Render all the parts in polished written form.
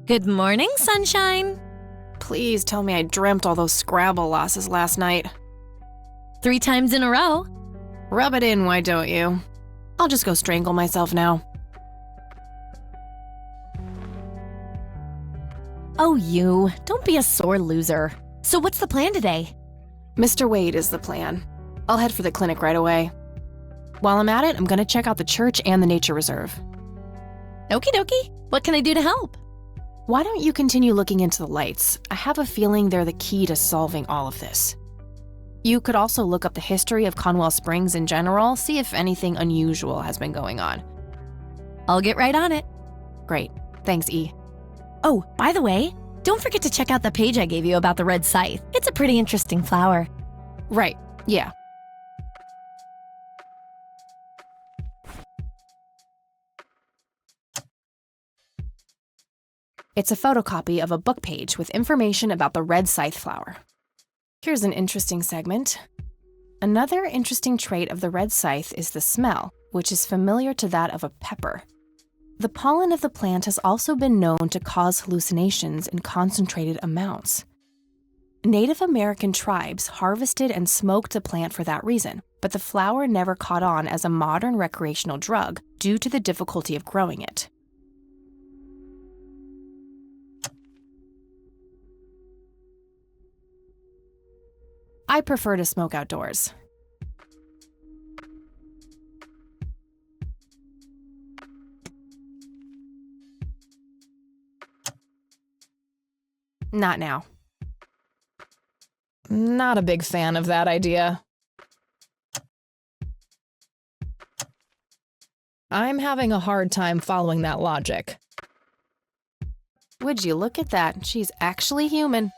Good morning, sunshine. Please tell me I dreamt all those Scrabble losses last night. 3 times in a row. Rub it in, why don't you? I'll just go strangle myself now. Oh, you. Don't be a sore loser. So what's the plan today? Mr. Wade is the plan. I'll head for the clinic right away. While I'm at it, I'm gonna check out the church and the nature reserve. Okie dokie. What can I do to help? Why don't you continue looking into the lights? I have a feeling they're the key to solving all of this. You could also look up the history of Conwell Springs in general, see if anything unusual has been going on. I'll get right on it. Great. Thanks, E. Oh, by the way, don't forget to check out the page I gave you about the red scythe. It's a pretty interesting flower. Right. Yeah. It's a photocopy of a book page with information about the red scythe flower. Here's an interesting segment. Another interesting trait of the red scythe is the smell, which is familiar to that of a pepper. The pollen of the plant has also been known to cause hallucinations in concentrated amounts. Native American tribes harvested and smoked the plant for that reason, but the flower never caught on as a modern recreational drug due to the difficulty of growing it. I prefer to smoke outdoors. Not now. Not a big fan of that idea. I'm having a hard time following that logic. Would you look at that? She's actually human.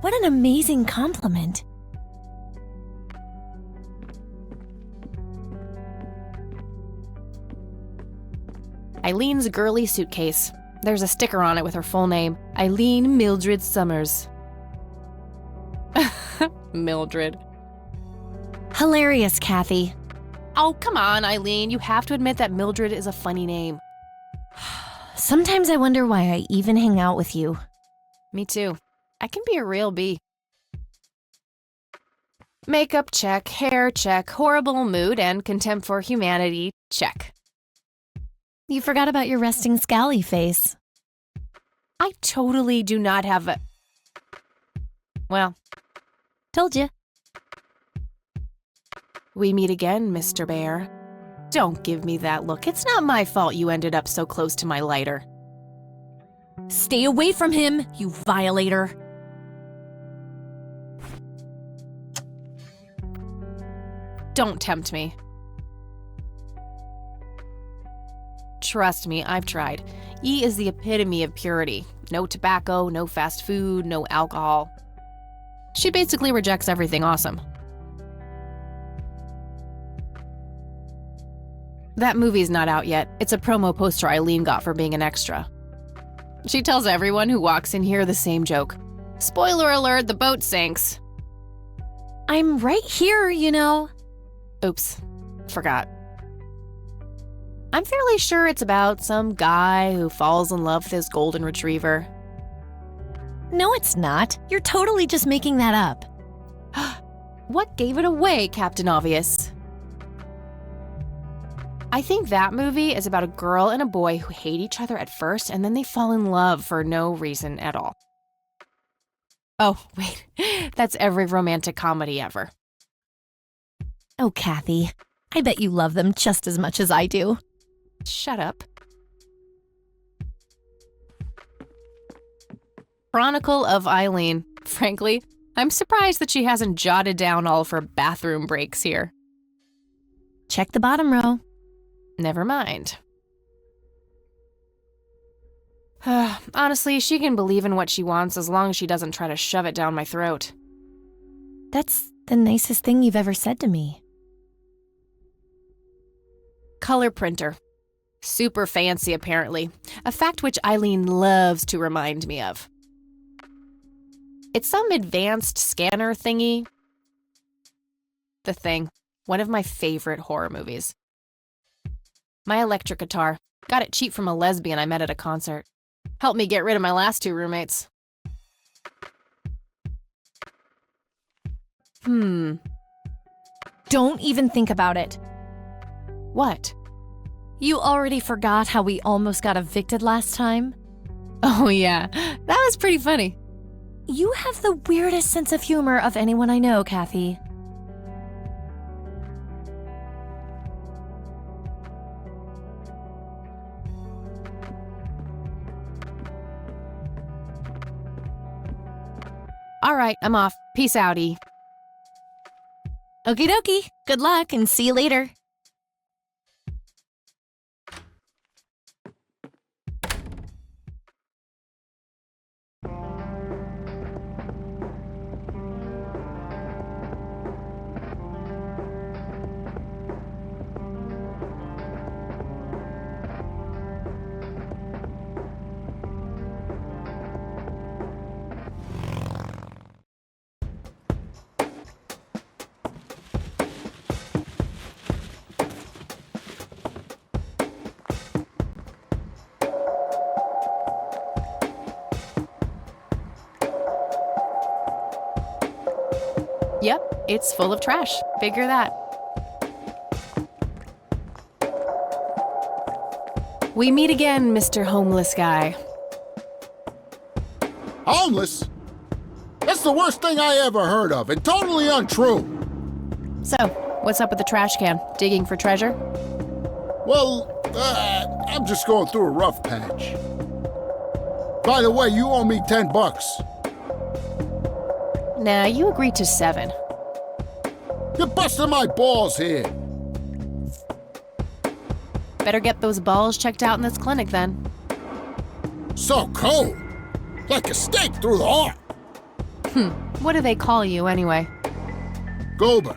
What an amazing compliment. Eileen's girly suitcase. There's a sticker on it with her full name, Eileen Mildred Summers. Mildred. Hilarious, Kathy. Oh, come on, Eileen. You have to admit that Mildred is a funny name. Sometimes I wonder why I even hang out with you. Me too. I can be a real bee. Makeup check, hair check, horrible mood and contempt for humanity check. You forgot about your resting scally face. I totally do not have a... Well, told you. We meet again, Mr. Bear. Don't give me that look. It's not my fault you ended up so close to my lighter. Stay away from him, you violator. Don't tempt me. Trust me, I've tried. E is the epitome of purity. No tobacco, no fast food, no alcohol. She basically rejects everything awesome. That movie's not out yet. It's a promo poster Eileen got for being an extra. She tells everyone who walks in here the same joke. Spoiler alert, the boat sinks. I'm right here, you know. Oops, forgot. I'm fairly sure it's about some guy who falls in love with his golden retriever. No, it's not. You're totally just making that up. What gave it away, Captain Obvious? I think that movie is about a girl and a boy who hate each other at first and then they fall in love for no reason at all. Oh, wait. That's every romantic comedy ever. Oh, Kathy. I bet you love them just as much as I do. Shut up. Chronicle of Eileen. Frankly, I'm surprised that she hasn't jotted down all of her bathroom breaks here. Check the bottom row. Never mind. Honestly, she can believe in what she wants as long as she doesn't try to shove it down my throat. That's the nicest thing you've ever said to me. Color printer. Super fancy, apparently. A fact which Eileen loves to remind me of. It's some advanced scanner thingy. The Thing. One of my favorite horror movies. My electric guitar. Got it cheap from a lesbian I met at a concert. Helped me get rid of my last 2 roommates. Don't even think about it. What? You already forgot how we almost got evicted last time? Oh yeah, that was pretty funny. You have the weirdest sense of humor of anyone I know, Kathy. All right, I'm off. Peace outie. Okie dokie. Good luck and see you later. Yep, it's full of trash. Figure that. We meet again, Mr. Homeless Guy. Homeless? That's the worst thing I ever heard of, and totally untrue. So, what's up with the trash can? Digging for treasure? Well, I'm just going through a rough patch. By the way, you owe me $10. Nah, you agreed to 7. You're busting my balls here. Better get those balls checked out in this clinic then. So cold. Like a stake through the heart. What do they call you anyway? Goober.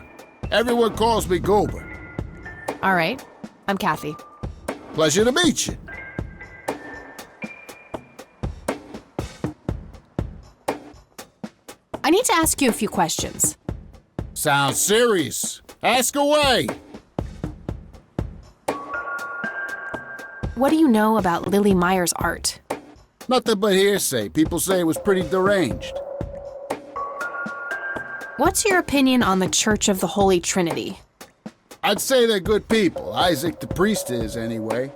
Everyone calls me Goober. All right, I'm Kathy. Pleasure to meet you. I need to ask you a few questions. Sounds serious. Ask away. What do you know about Lily Meyer's art? Nothing but hearsay. People say it was pretty deranged. What's your opinion on the Church of the Holy Trinity? I'd say they're good people. Isaac the priest is, anyway.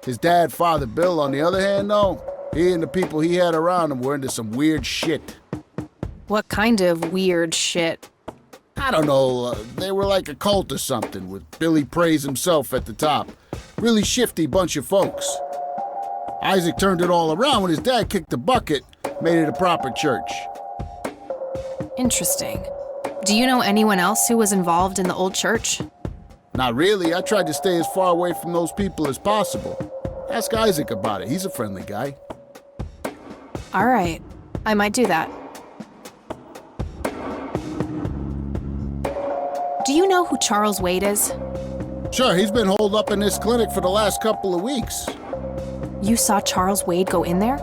His dad, Father Bill, on the other hand, though, he and the people he had around him were into some weird shit. What kind of weird shit? I don't know, they were like a cult or something, with Billy Praise himself at the top. Really shifty bunch of folks. Isaac turned it all around when his dad kicked the bucket, made it a proper church. Interesting. Do you know anyone else who was involved in the old church? Not really. I tried to stay as far away from those people as possible. Ask Isaac about it. He's a friendly guy. All right. I might do that. Do you know who Charles Wade is? Sure, he's been holed up in this clinic for the last couple of weeks. You saw Charles Wade go in there?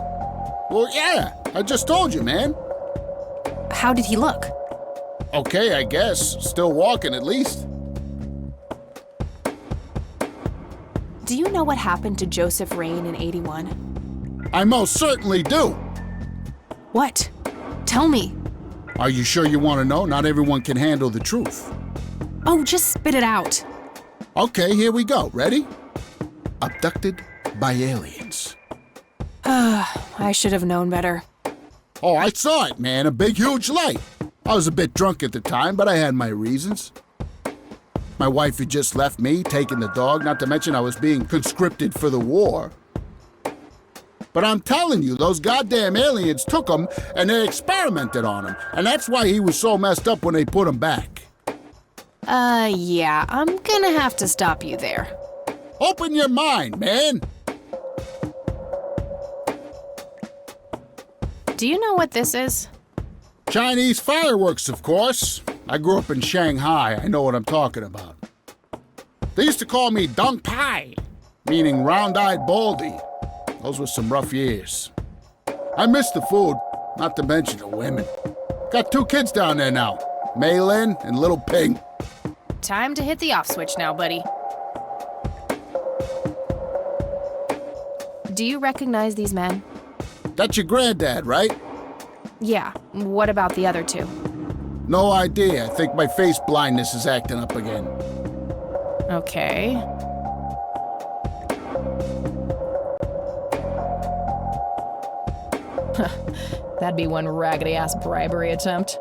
Well, yeah. I just told you, man. How did he look? Okay, I guess. Still walking, at least. Do you know what happened to Joseph Rain in '81? I most certainly do. What? Tell me. Are you sure you want to know? Not everyone can handle the truth. Oh, just spit it out. Okay, here we go. Ready? Abducted by aliens. I should have known better. Oh, I saw it, man. A big, huge light. I was a bit drunk at the time, but I had my reasons. My wife had just left me, taken the dog, not to mention I was being conscripted for the war. But I'm telling you, those goddamn aliens took him and they experimented on him. And that's why he was so messed up when they put him back. Yeah, I'm gonna have to stop you there. Open your mind, man. Do you know what this is? Chinese fireworks, of course. I grew up in Shanghai. I know what I'm talking about. They used to call me Dong Pai, meaning round-eyed baldy. Those were some rough years. I miss the food. not to mention the women. Got 2 kids down there now, Maylin and little Ping. Time to hit the off switch now, buddy. Do you recognize these men? That's your granddad, right? Yeah. What about the other 2? No idea. I think my face blindness is acting up again. Okay. That'd be one raggedy-ass bribery attempt.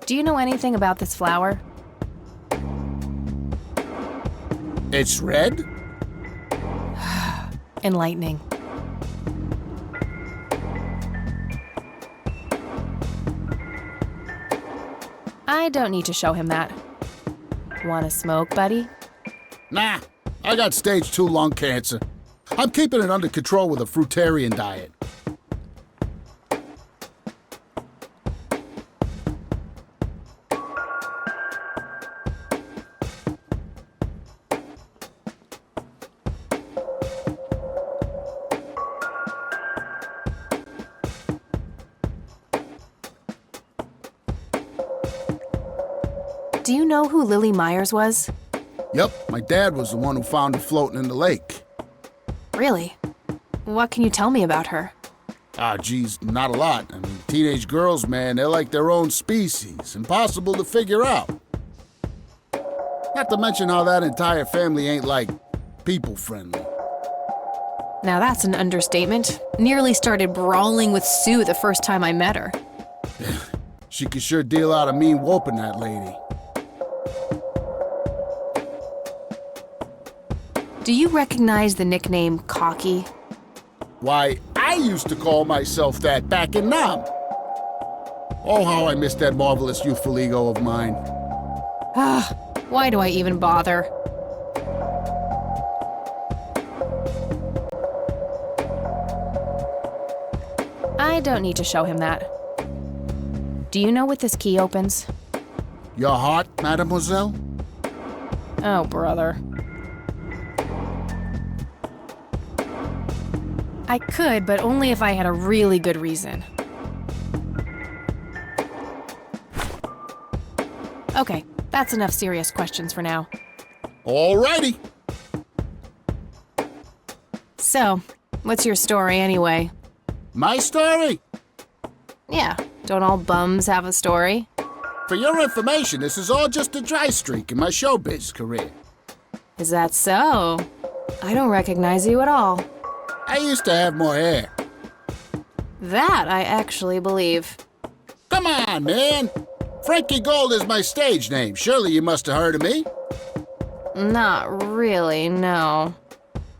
Do you know anything about this flower? It's red? Enlightening. I don't need to show him that. Wanna smoke, buddy? Nah, I got stage 2 lung cancer. I'm keeping it under control with a fruitarian diet. Do you know who Lily Myers was? Yep, my dad was the one who found her floating in the lake. Really? What can you tell me about her? Ah, geez, not a lot. I mean, teenage girls, man, they're like their own species. Impossible to figure out. Not to mention how that entire family ain't, like, people-friendly. Now that's an understatement. Nearly started brawling with Sue the first time I met her. She could sure deal out a mean whooping, that lady. Do you recognize the nickname Cocky? Why, I used to call myself that back in Nam. Oh, how I miss that marvelous youthful ego of mine. Why do I even bother? I don't need to show him that. Do you know what this key opens? Your heart, mademoiselle? Oh, brother. I could, but only if I had a really good reason. Okay, that's enough serious questions for now. Alrighty. So, what's your story anyway? My story? Yeah, don't all bums have a story? For your information, this is all just a dry streak in my showbiz career. Is that so? I don't recognize you at all. I used to have more hair. That I actually believe. Come on, man. Frankie Gold is my stage name. Surely you must have heard of me. Not really, no.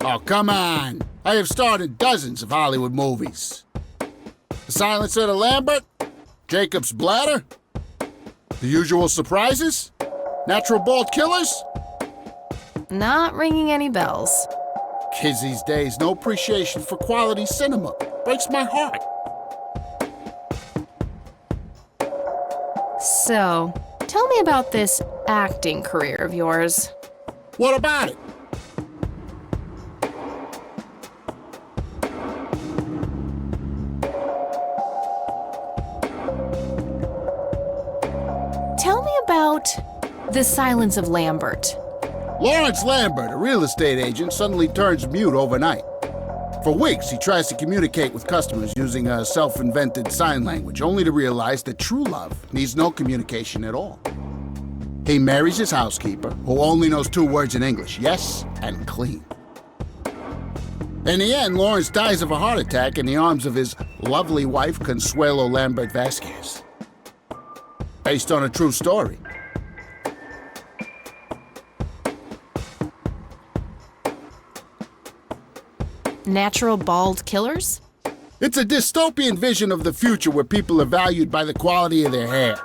Oh, come on. I have starred in dozens of Hollywood movies. The Silencer to Lambert, Jacob's Bladder, The Usual Surprises, Natural Bald Killers. Not ringing any bells. Kids these days, no appreciation for quality cinema. Breaks my heart. So, tell me about this acting career of yours. What about it? Tell me about The Silence of Lambert. Lawrence Lambert, a real estate agent, suddenly turns mute overnight. For weeks, he tries to communicate with customers using a self-invented sign language, only to realize that true love needs no communication at all. He marries his housekeeper, who only knows 2 words in English, yes and clean. In the end, Lawrence dies of a heart attack in the arms of his lovely wife, Consuelo Lambert Vasquez. Based on a true story. Natural bald killers? It's a dystopian vision of the future where people are valued by the quality of their hair.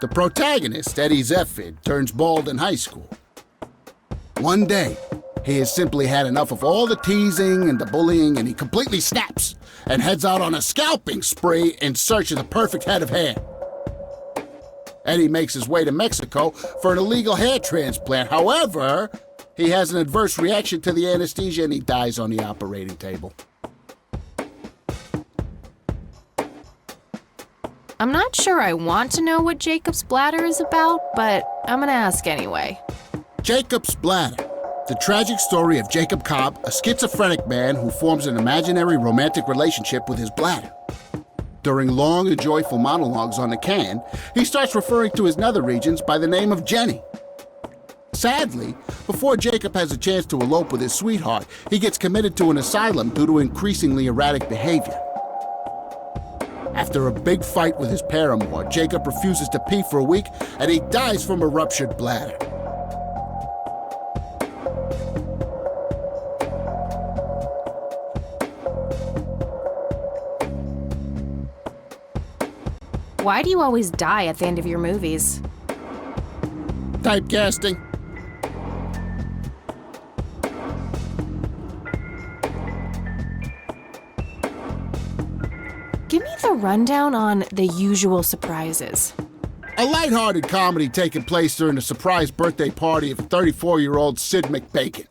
The protagonist, Eddie Zephyr, turns bald in high school. One day, he has simply had enough of all the teasing and the bullying, and he completely snaps and heads out on a scalping spree in search of the perfect head of hair. Eddie makes his way to Mexico for an illegal hair transplant. However, he has an adverse reaction to the anesthesia and he dies on the operating table. I'm not sure I want to know what Jacob's bladder is about, but I'm gonna ask anyway. Jacob's bladder. The tragic story of Jacob Cobb, a schizophrenic man who forms an imaginary romantic relationship with his bladder. During long and joyful monologues on the can, he starts referring to his nether regions by the name of Jenny. Sadly, before Jacob has a chance to elope with his sweetheart, he gets committed to an asylum due to increasingly erratic behavior. After a big fight with his paramour, Jacob refuses to pee for a week and he dies from a ruptured bladder. Why do you always die at the end of your movies? Typecasting. Give me the rundown on The Usual Surprises. A lighthearted comedy taking place during the surprise birthday party of 34-year-old Sid McBacon.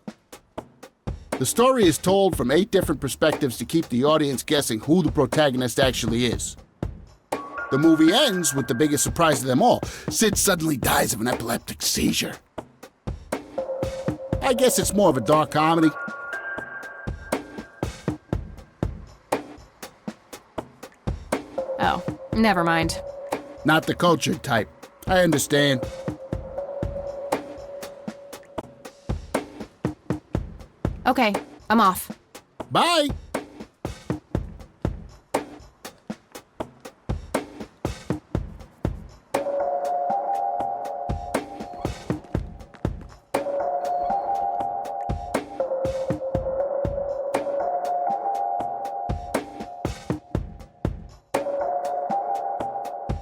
The story is told from 8 different perspectives to keep the audience guessing who the protagonist actually is. The movie ends with the biggest surprise of them all. Sid suddenly dies of an epileptic seizure. I guess it's more of a dark comedy. Oh, never mind. Not the cultured type. I understand. Okay, I'm off. Bye!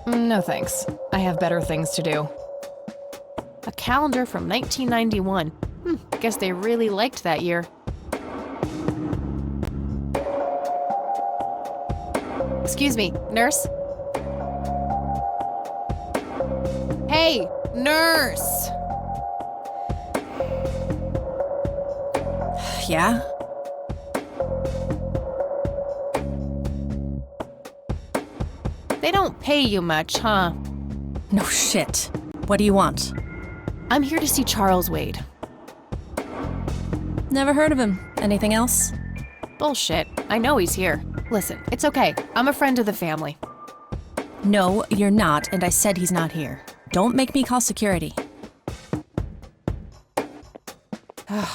No thanks. I have better things to do. A calendar from 1991. Guess they really liked that year. Excuse me, nurse? Hey, nurse! Yeah? They don't pay you much, huh? No shit. What do you want? I'm here to see Charles Wade. Never heard of him. Anything else? Bullshit. I know he's here. Listen, it's okay. I'm a friend of the family. No, you're not, and I said he's not here. Don't make me call security. I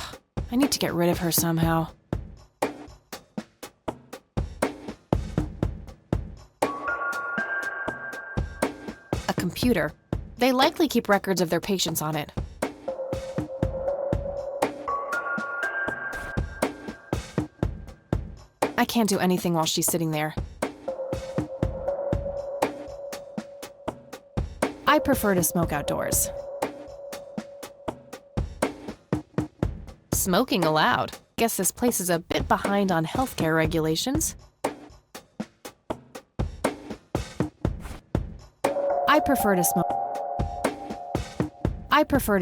need to get rid of her somehow. A computer. They likely keep records of their patients on it. I can't do anything while she's sitting there. I prefer to smoke outdoors. Smoking allowed. Guess this place is a bit behind on healthcare regulations. I prefer to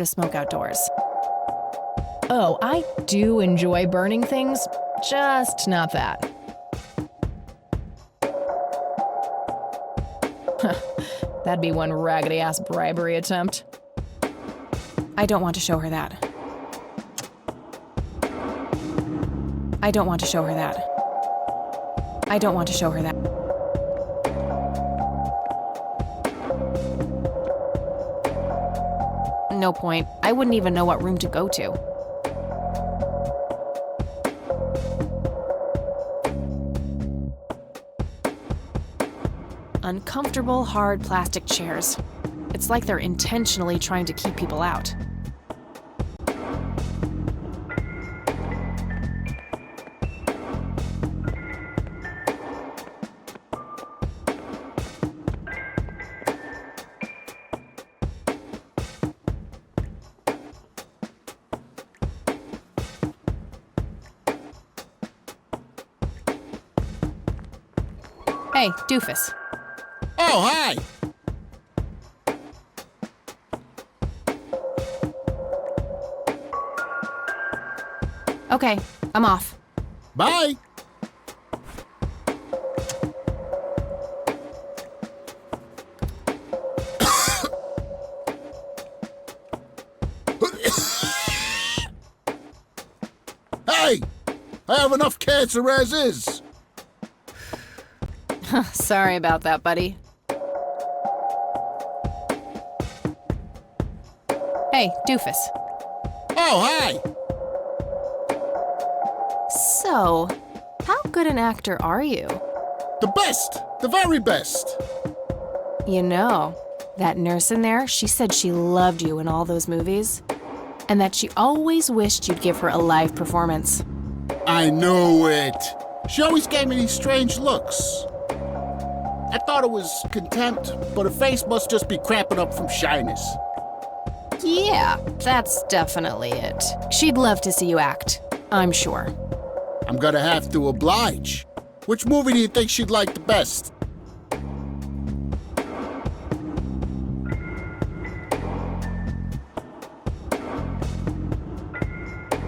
smoke outdoors. Oh, I do enjoy burning things, just not that. That'd be one raggedy-ass bribery attempt. I don't want to show her that. I don't want to show her that. I don't want to show her that. No point. I wouldn't even know what room to go to. Uncomfortable, hard plastic chairs. It's like they're intentionally trying to keep people out. Hey, doofus. Oh, hi! Okay, I'm off. Bye! I have enough cancer as is. Sorry about that, buddy. Hey, doofus. Oh, hi. So, how good an actor are you? The best. The very best. You know, that nurse in there, she said she loved you in all those movies, and that she always wished you'd give her a live performance. I knew it. She always gave me these strange looks. I thought it was contempt, but her face must just be cramping up from shyness. Yeah, that's definitely it. She'd love to see you act, I'm sure. I'm gonna have to oblige. Which movie do you think she'd like the best?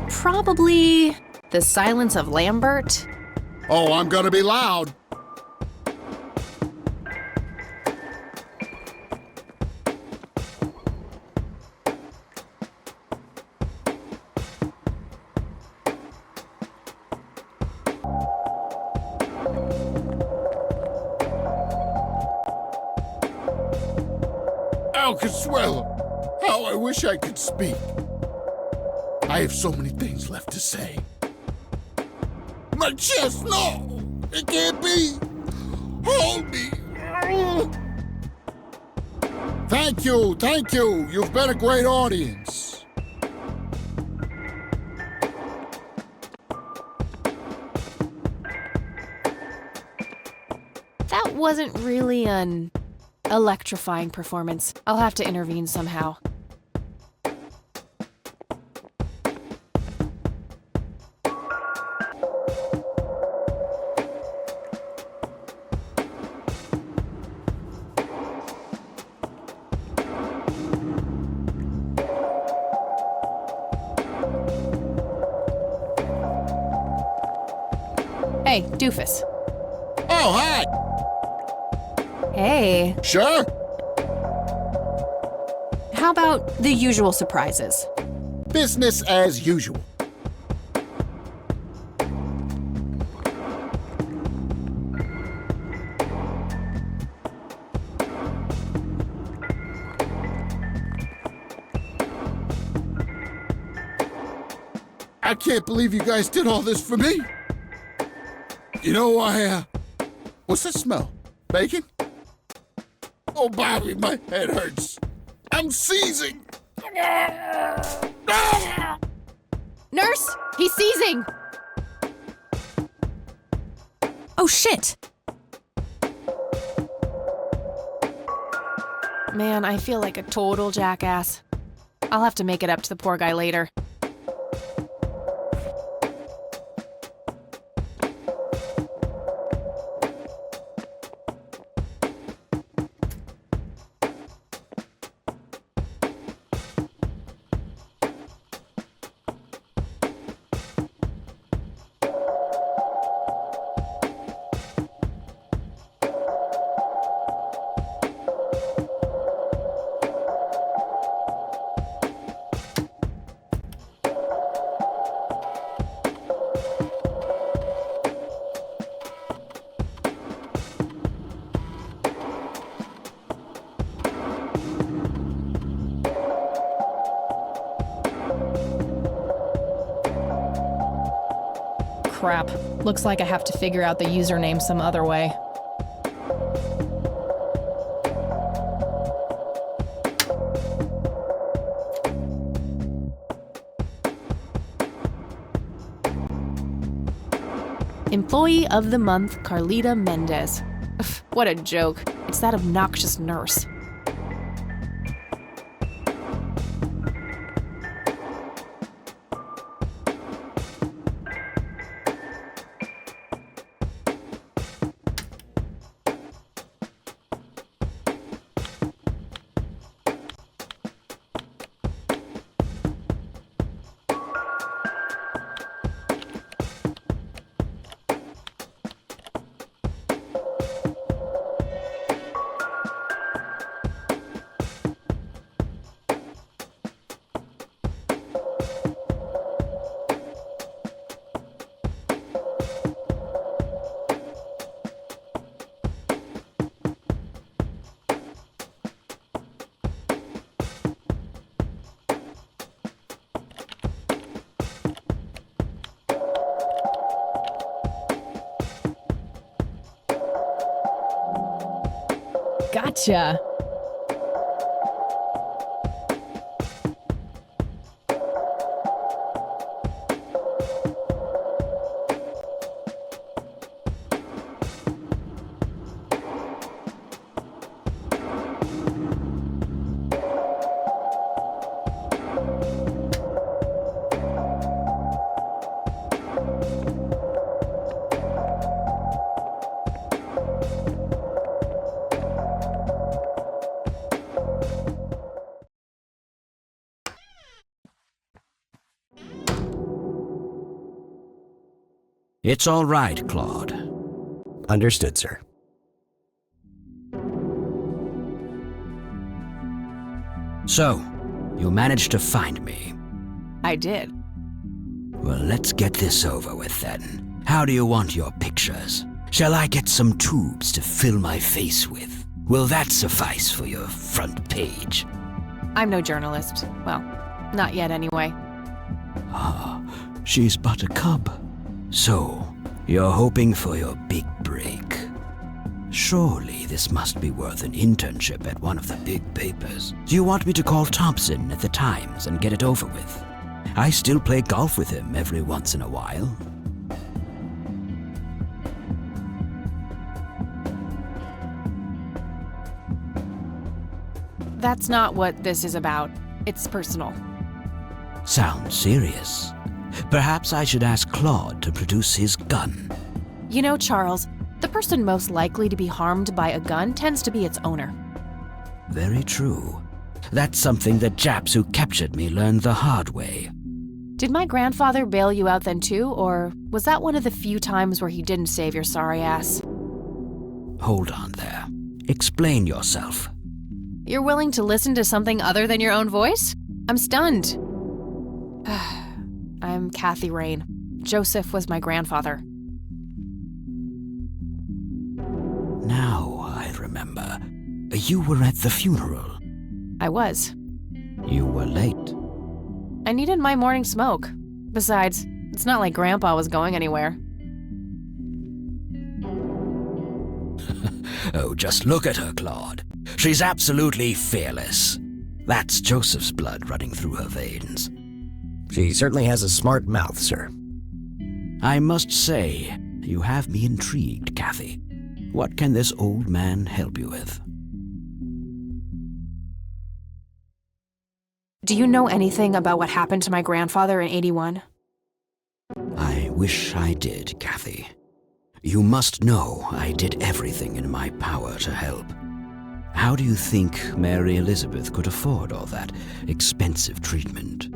Probably The Silence of Lambert. Oh, I'm gonna be loud. Oh, Consuelo, how I wish I could speak. I have so many things left to say. My chest, no! It can't be! Hold me! Thank you! You've been a great audience. That wasn't really an electrifying performance. I'll have to intervene somehow. Hey, doofus. Oh, hi! Hey. Sure? How about the usual surprises? Business as usual. I can't believe you guys did all this for me. You know, what's that smell? Bacon? Oh, Bobby, my head hurts. I'm seizing. Nurse, he's seizing! Oh shit! Man, I feel like a total jackass. I'll have to make it up to the poor guy later. Crap. Looks like I have to figure out the username some other way. Employee of the Month, Carlita Mendez. Ugh, what a joke. It's that obnoxious nurse. Gotcha. It's all right, Claude. Understood, sir. So, you managed to find me. I did. Well, let's get this over with then. How do you want your pictures? Shall I get some tubes to fill my face with? Will that suffice for your front page? I'm no journalist. Well, not yet anyway. Ah, she's but a cub. So, you're hoping for your big break. Surely this must be worth an internship at one of the big papers. Do you want me to call Thompson at the Times and get it over with? I still play golf with him every once in a while. That's not what this is about. It's personal. Sounds serious. Perhaps I should ask Claude to produce his gun. You know, Charles, the person most likely to be harmed by a gun tends to be its owner. Very true. That's something that Japs who captured me learned the hard way. Did my grandfather bail you out then too, or was that one of the few times where he didn't save your sorry ass? Hold on there. Explain yourself. You're willing to listen to something other than your own voice? I'm stunned. I'm Kathy Rain. Joseph was my grandfather. Now I remember. You were at the funeral. I was. You were late. I needed my morning smoke. Besides, it's not like Grandpa was going anywhere. Oh, just look at her, Claude. She's absolutely fearless. That's Joseph's blood running through her veins. She certainly has a smart mouth, sir. I must say, you have me intrigued, Kathy. What can this old man help you with? Do you know anything about what happened to my grandfather in '81? I wish I did, Kathy. You must know I did everything in my power to help. How do you think Mary Elizabeth could afford all that expensive treatment?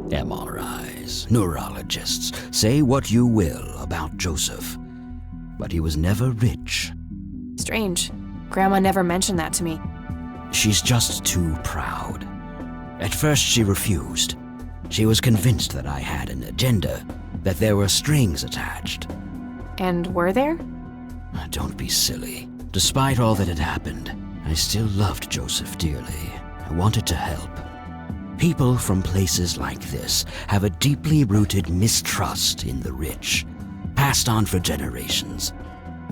MRIs, neurologists, say what you will about Joseph, but he was never rich. Strange. Grandma never mentioned that to me. She's just too proud. At first she refused. She was convinced that I had an agenda, that there were strings attached. And were there? Don't be silly. Despite all that had happened, I still loved Joseph dearly. I wanted to help. People from places like this have a deeply rooted mistrust in the rich, passed on for generations.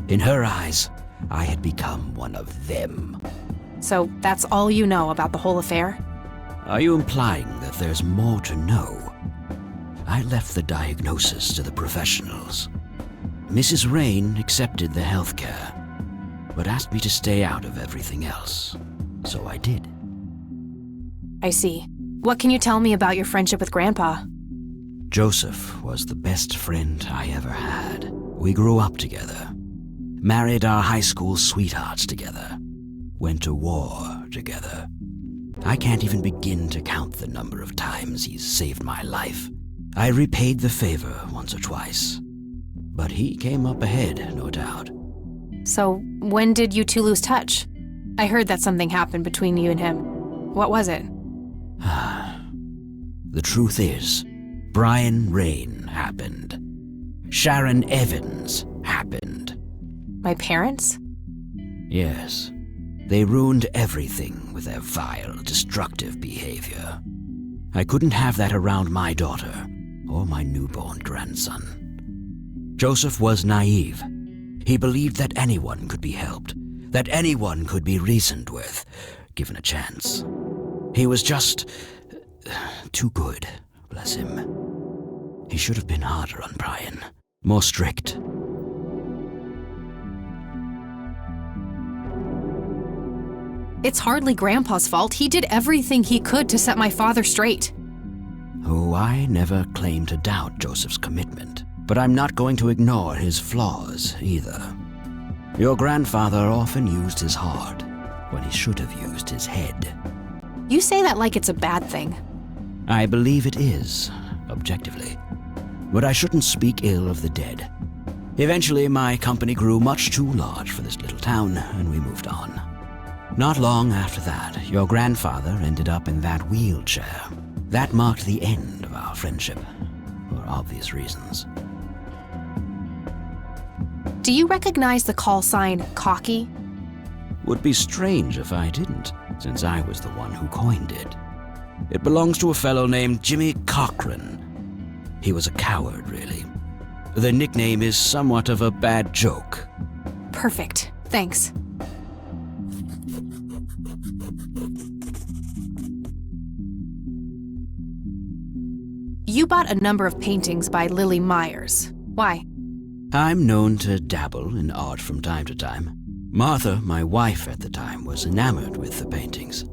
In her eyes, I had become one of them. So that's all you know about the whole affair? Are you implying that there's more to know? I left the diagnosis to the professionals. Mrs. Rain accepted the health care, but asked me to stay out of everything else. So I did. I see. What can you tell me about your friendship with Grandpa? Joseph was the best friend I ever had. We grew up together, married our high school sweethearts together, went to war together. I can't even begin to count the number of times he's saved my life. I repaid the favor once or twice, but he came up ahead, no doubt. So when did you two lose touch? I heard that something happened between you and him. What was it? The truth is, Brian Rain happened. Sharon Evans happened. My parents? Yes. They ruined everything with their vile, destructive behavior. I couldn't have that around my daughter or my newborn grandson. Joseph was naive. He believed that anyone could be helped, that anyone could be reasoned with, given a chance. He was just too good, bless him. He should have been harder on Brian, more strict. It's hardly Grandpa's fault. He did everything he could to set my father straight. Oh, I never claimed to doubt Joseph's commitment, but I'm not going to ignore his flaws either. Your grandfather often used his heart when he should have used his head. You say that like it's a bad thing. I believe it is, objectively. But I shouldn't speak ill of the dead. Eventually, my company grew much too large for this little town, and we moved on. Not long after that, your grandfather ended up in that wheelchair. That marked the end of our friendship, for obvious reasons. Do you recognize the call sign Cocky? Would be strange if I didn't, since I was the one who coined it. It belongs to a fellow named Jimmy Cochran. He was a coward, really. The nickname is somewhat of a bad joke. Perfect. Thanks. You bought a number of paintings by Lily Myers. Why? I'm known to dabble in art from time to time. Martha, my wife at the time, was enamored with the paintings.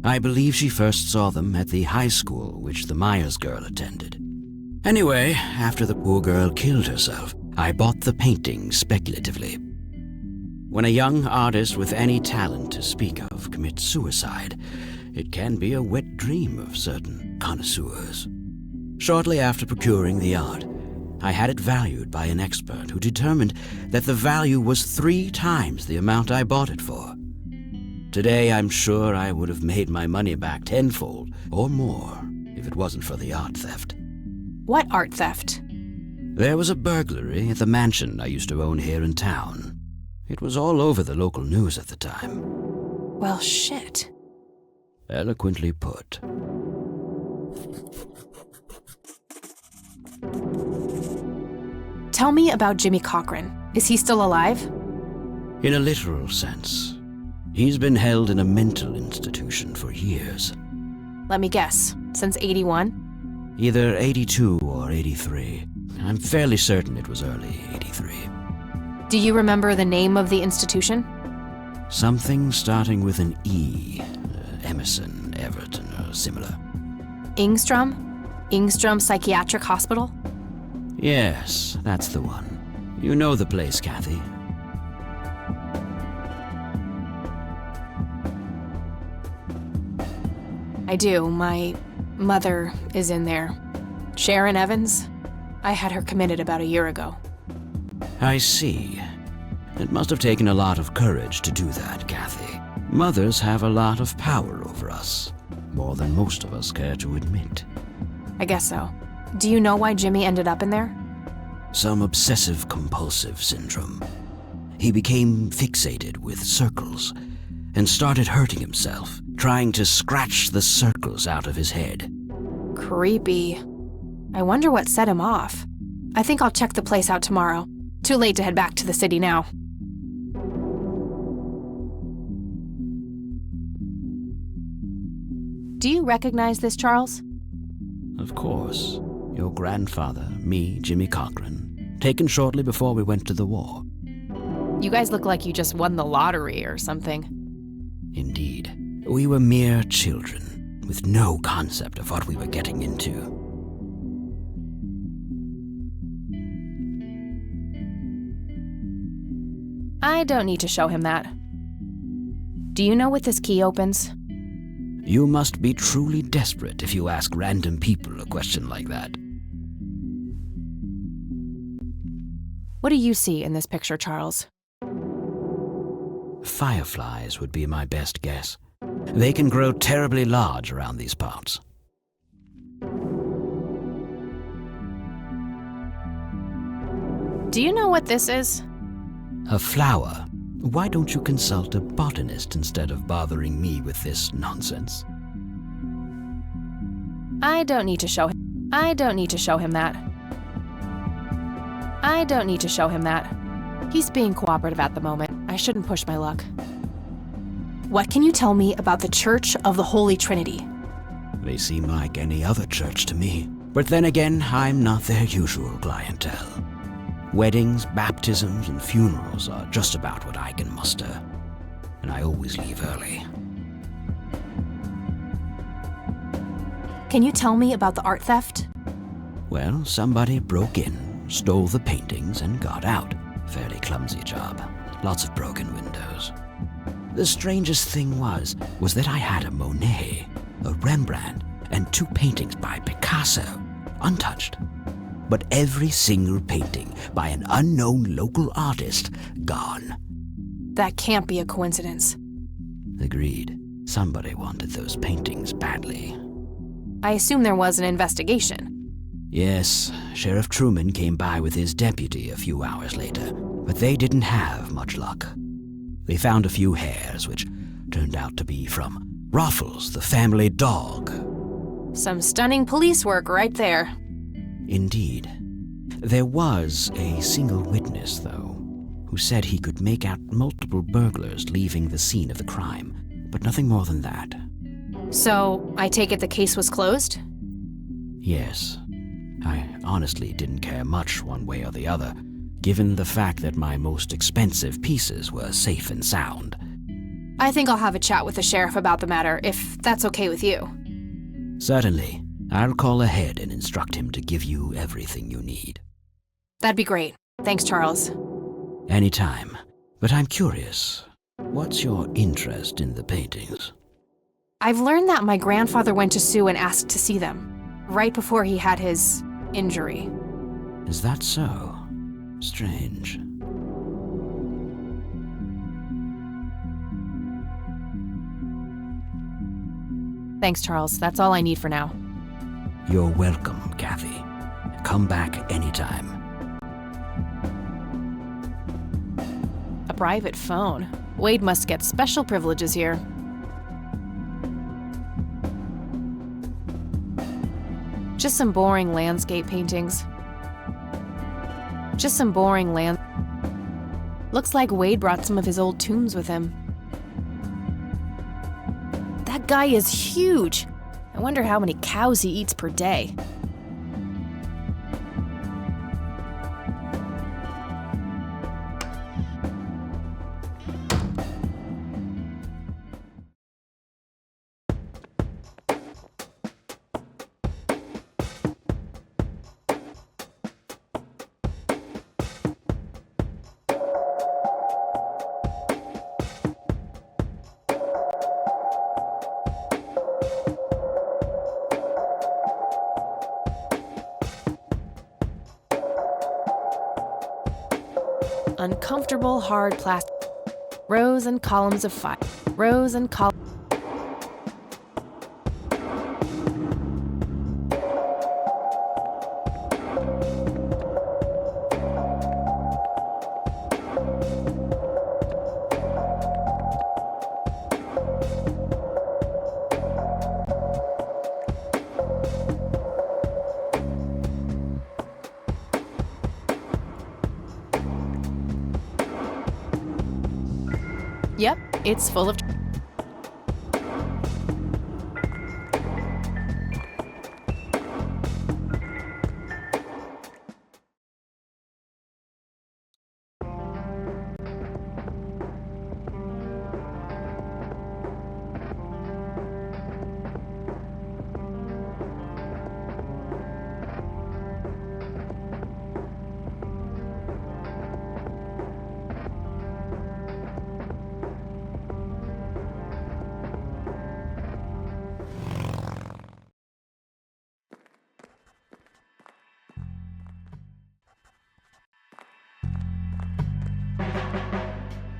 I believe she first saw them at the high school which the Myers girl attended. Anyway, after the poor girl killed herself, I bought the paintings speculatively. When a young artist with any talent to speak of commits suicide, it can be a wet dream of certain connoisseurs. Shortly after procuring the art, I had it valued by an expert who determined that the value was 3 times the amount I bought it for. Today, I'm sure I would have made my money back tenfold or more if it wasn't for the art theft. What art theft? There was a burglary at the mansion I used to own here in town. It was all over the local news at the time. Well, shit. Eloquently put. Tell me about Jimmy Cochran. Is he still alive? In a literal sense. He's been held in a mental institution for years. Let me guess. Since 81? Either 82 or 83. I'm fairly certain it was early 83. Do you remember the name of the institution? Something starting with an E. Emerson, Everton, or similar. Ingstrom? Ingstrom Psychiatric Hospital? Yes, that's the one. You know the place, Kathy. I do. My mother is in there. Sharon Evans? I had her committed about a year ago. I see. It must have taken a lot of courage to do that, Kathy. Mothers have a lot of power over us, more than most of us care to admit. I guess so. Do you know why Jimmy ended up in there? Some obsessive-compulsive syndrome. He became fixated with circles and started hurting himself, trying to scratch the circles out of his head. Creepy. I wonder what set him off. I think I'll check the place out tomorrow. Too late to head back to the city now. Do you recognize this, Charles? Of course. Your grandfather, me, Jimmy Cochran, taken shortly before we went to the war. You guys look like you just won the lottery or something. Indeed. We were mere children, with no concept of what we were getting into. I don't need to show him that. Do you know what this key opens? You must be truly desperate if you ask random people a question like that. What do you see in this picture, Charles? Fireflies would be my best guess. They can grow terribly large around these parts. Do you know what this is? A flower. Why don't you consult a botanist instead of bothering me with this nonsense? I don't need to show him. I don't need to show him that. I don't need to show him that. He's being cooperative at the moment. I shouldn't push my luck. What can you tell me about the Church of the Holy Trinity? They seem like any other church to me. But then again, I'm not their usual clientele. Weddings, baptisms, and funerals are just about what I can muster. And I always leave early. Can you tell me about the art theft? Well, somebody broke in, stole the paintings, and got out. Fairly clumsy job. Lots of broken windows. The strangest thing was that I had a Monet, a Rembrandt, and 2 paintings by Picasso, untouched. But every single painting by an unknown local artist, gone. That can't be a coincidence. Agreed. Somebody wanted those paintings badly. I assume there was an investigation. Yes, Sheriff Truman came by with his deputy a few hours later, but they didn't have much luck. They found a few hairs, which turned out to be from Ruffles, the family dog. Some stunning police work right there. Indeed. There was a single witness, though, who said he could make out multiple burglars leaving the scene of the crime, but nothing more than that. So, I take it the case was closed? Yes. I honestly didn't care much one way or the other, given the fact that my most expensive pieces were safe and sound. I think I'll have a chat with the sheriff about the matter, if that's okay with you. Certainly. I'll call ahead and instruct him to give you everything you need. That'd be great. Thanks, Charles. Anytime. But I'm curious, what's your interest in the paintings? I've learned that my grandfather went to Sue and asked to see them, right before he had his injury. Is that so? Strange. Thanks, Charles. That's all I need for now. You're welcome, Kathy. Come back anytime. A private phone. Wade must get special privileges here. Just some boring landscape paintings. Looks like Wade brought some of his old tunes with him. That guy is huge. I wonder how many cows he eats per day. Uncomfortable, hard plastic. Rows and columns of fire. Rows and columns. Yep, it's full of...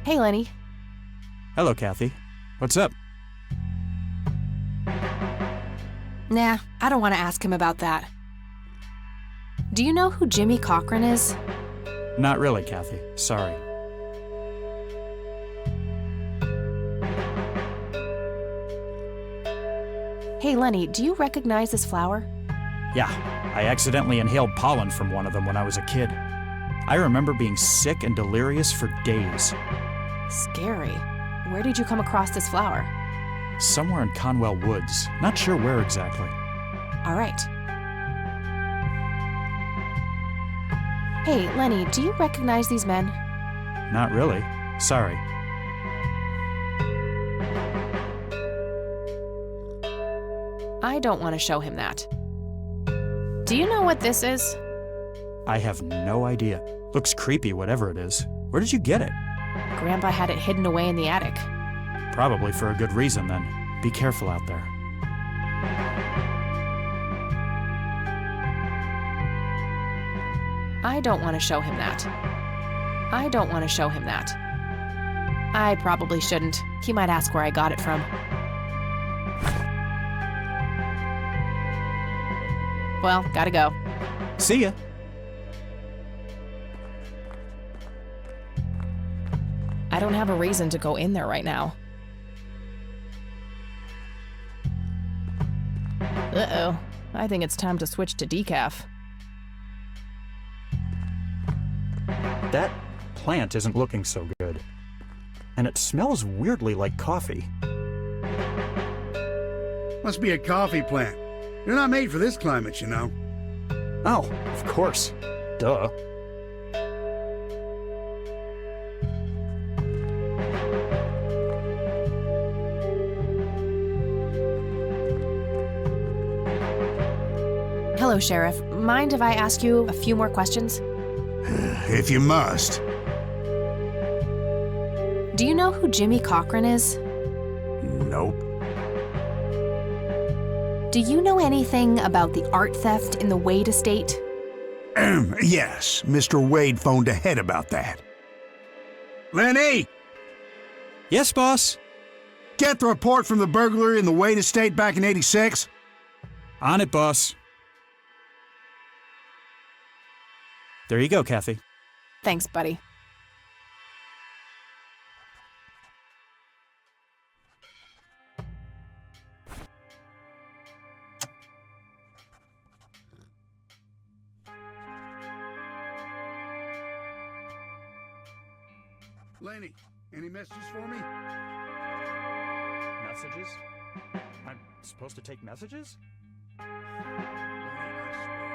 Hey, Lenny. Hello, Kathy. What's up? Nah, I don't want to ask him about that. Do you know who Jimmy Cochran is? Not really, Kathy. Sorry. Hey, Lenny, do you recognize this flower? Yeah, I accidentally inhaled pollen from one of them when I was a kid. I remember being sick and delirious for days. Scary. Where did you come across this flower? Somewhere in Conwell Woods. Not sure where exactly. All right. Hey, Lenny, do you recognize these men? Not really. Sorry. I don't want to show him that. Do you know what this is? I have no idea. Looks creepy, whatever it is. Where did you get it? Grandpa had it hidden away in the attic. Probably for a good reason, then. Be careful out there. I don't want to show him that. I don't want to show him that. I probably shouldn't. He might ask where I got it from. Well, gotta go. See ya. I don't have a reason to go in there right now. Uh-oh. I think it's time to switch to decaf. That plant isn't looking so good. And it smells weirdly like coffee. Must be a coffee plant. They're not made for this climate, you know. Oh, of course. Duh. Hello, Sheriff. Mind if I ask you a few more questions? If you must. Do you know who Jimmy Cochran is? Nope. Do you know anything about the art theft in the Wade estate? Yes, Mr. Wade phoned ahead about that. Lenny! Yes, boss? Get the report from the burglary in the Wade estate back in '86? On it, boss. There you go, Kathy. Thanks, buddy. Laney, any messages for me? Messages? I'm supposed to take messages? Laney, I swear.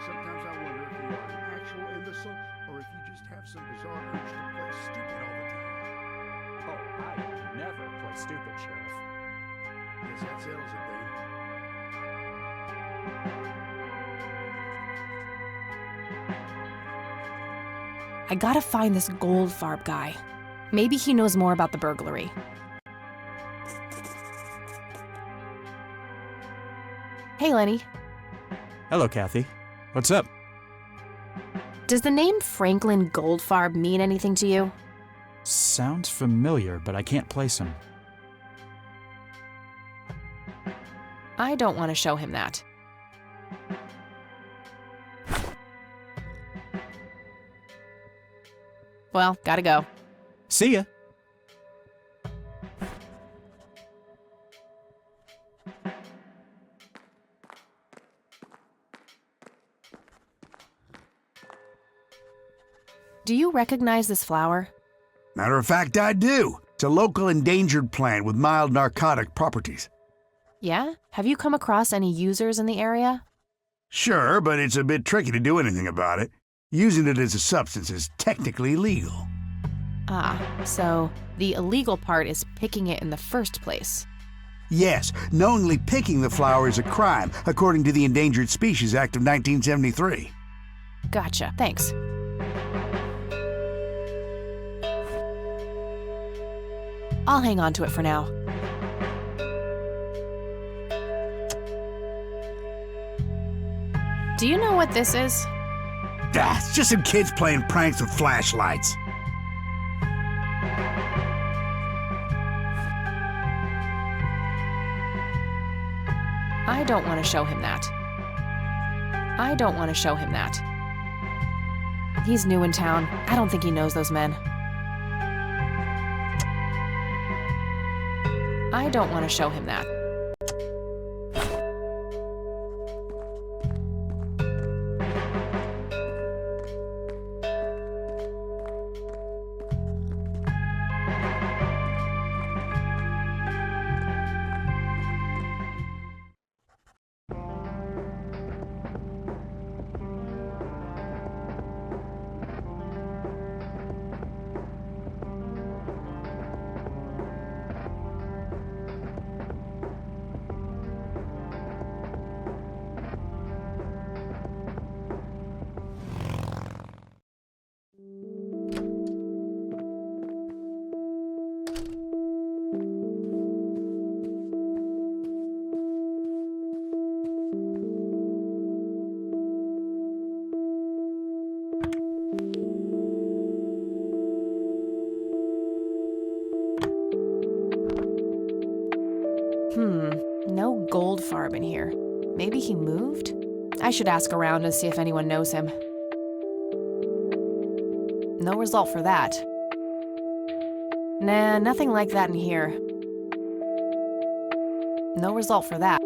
Sometimes I wonder if you are an actual imbecile or if you just have some bizarre urge to play stupid all the time. Oh, I never play stupid, Sheriff. Guess that settles it then. I gotta find this Goldfarb guy. Maybe he knows more about the burglary. Hey, Lenny. Hello, Kathy. What's up? Does the name Franklin Goldfarb mean anything to you? Sounds familiar, but I can't place him. I don't want to show him that. Well, gotta go. See ya. Do you recognize this flower? Matter of fact, I do. It's a local endangered plant with mild narcotic properties. Yeah? Have you come across any users in the area? Sure, but it's a bit tricky to do anything about it. Using it as a substance is technically legal. Ah, so the illegal part is picking it in the first place. Yes, knowingly picking the flower is a crime, according to the Endangered Species Act of 1973. Gotcha, thanks. I'll hang on to it for now. Do you know what this is? Ah, it's just some kids playing pranks with flashlights. I don't want to show him that. I don't want to show him that. He's new in town. I don't think he knows those men. I don't want to show him that. No Goldfarb in here. Maybe he moved? I should ask around and see if anyone knows him. No result for that. Nah, nothing like that in here. No result for that.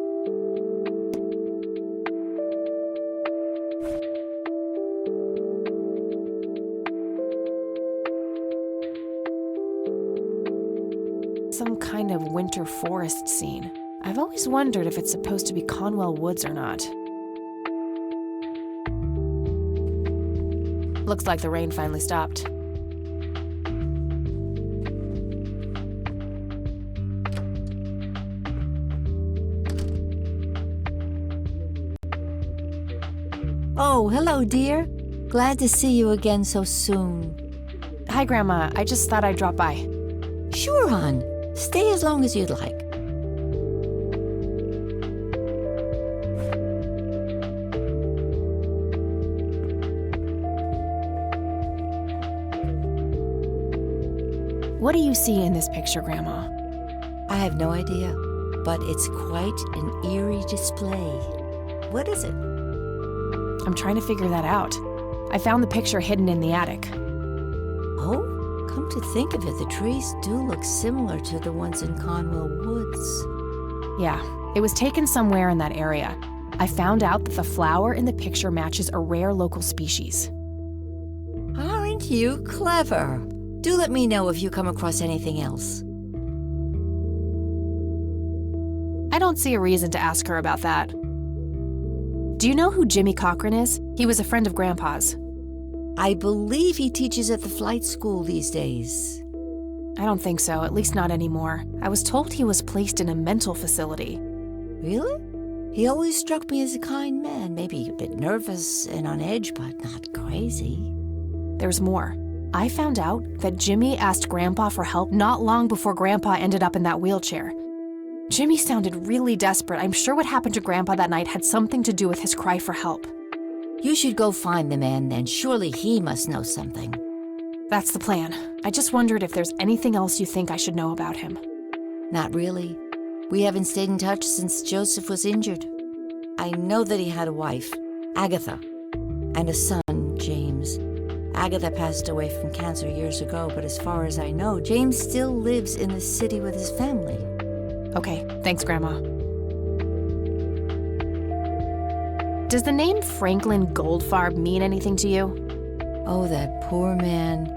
Some kind of winter forest scene. I've always wondered if it's supposed to be Conwell Woods or not. Looks like the rain finally stopped. Oh, hello, dear. Glad to see you again so soon. Hi, Grandma. I just thought I'd drop by. Sure, hon. Stay as long as you'd like. What do you see in this picture, Grandma? I have no idea, but it's quite an eerie display. What is it? I'm trying to figure that out. I found the picture hidden in the attic. Oh, come to think of it, the trees do look similar to the ones in Conwell Woods. Yeah, it was taken somewhere in that area. I found out that the flower in the picture matches a rare local species. Aren't you clever? Do let me know if you come across anything else. I don't see a reason to ask her about that. Do you know who Jimmy Cochran is? He was a friend of Grandpa's. I believe he teaches at the flight school these days. I don't think so, at least not anymore. I was told he was placed in a mental facility. Really? He always struck me as a kind man, maybe a bit nervous and on edge, but not crazy. There's more. I found out that Jimmy asked Grandpa for help not long before Grandpa ended up in that wheelchair. Jimmy sounded really desperate. I'm sure what happened to Grandpa that night had something to do with his cry for help. You should go find the man then. Surely he must know something. That's the plan. I just wondered if there's anything else you think I should know about him. Not really. We haven't stayed in touch since Joseph was injured. I know that he had a wife, Agatha, and a son, James. Agatha passed away from cancer years ago, but as far as I know, James still lives in the city with his family. Okay, thanks, Grandma. Does the name Franklin Goldfarb mean anything to you? Oh, that poor man.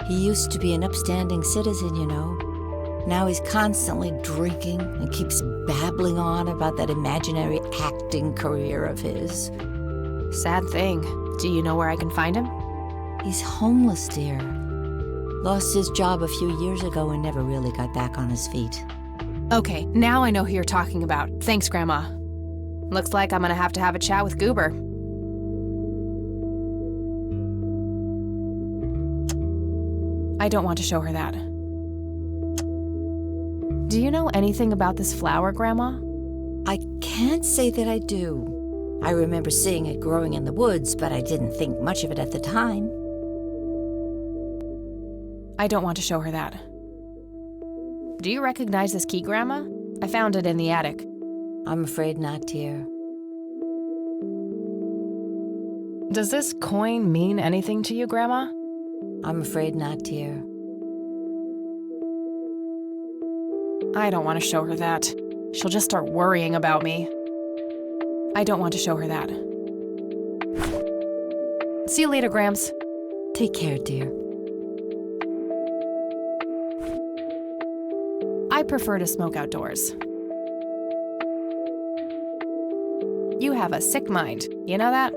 He used to be an upstanding citizen, you know. Now he's constantly drinking and keeps babbling on about that imaginary acting career of his. Sad thing. Do you know where I can find him? He's homeless, dear. Lost his job a few years ago and never really got back on his feet. Okay, now I know who you're talking about. Thanks, Grandma. Looks like I'm gonna have to have a chat with Goober. I don't want to show her that. Do you know anything about this flower, Grandma? I can't say that I do. I remember seeing it growing in the woods, but I didn't think much of it at the time. I don't want to show her that. Do you recognize this key, Grandma? I found it in the attic. I'm afraid not, dear. Does this coin mean anything to you, Grandma? I'm afraid not, dear. I don't want to show her that. She'll just start worrying about me. I don't want to show her that. See you later, Grams. Take care, dear. I prefer to smoke outdoors. You have a sick mind. You know that?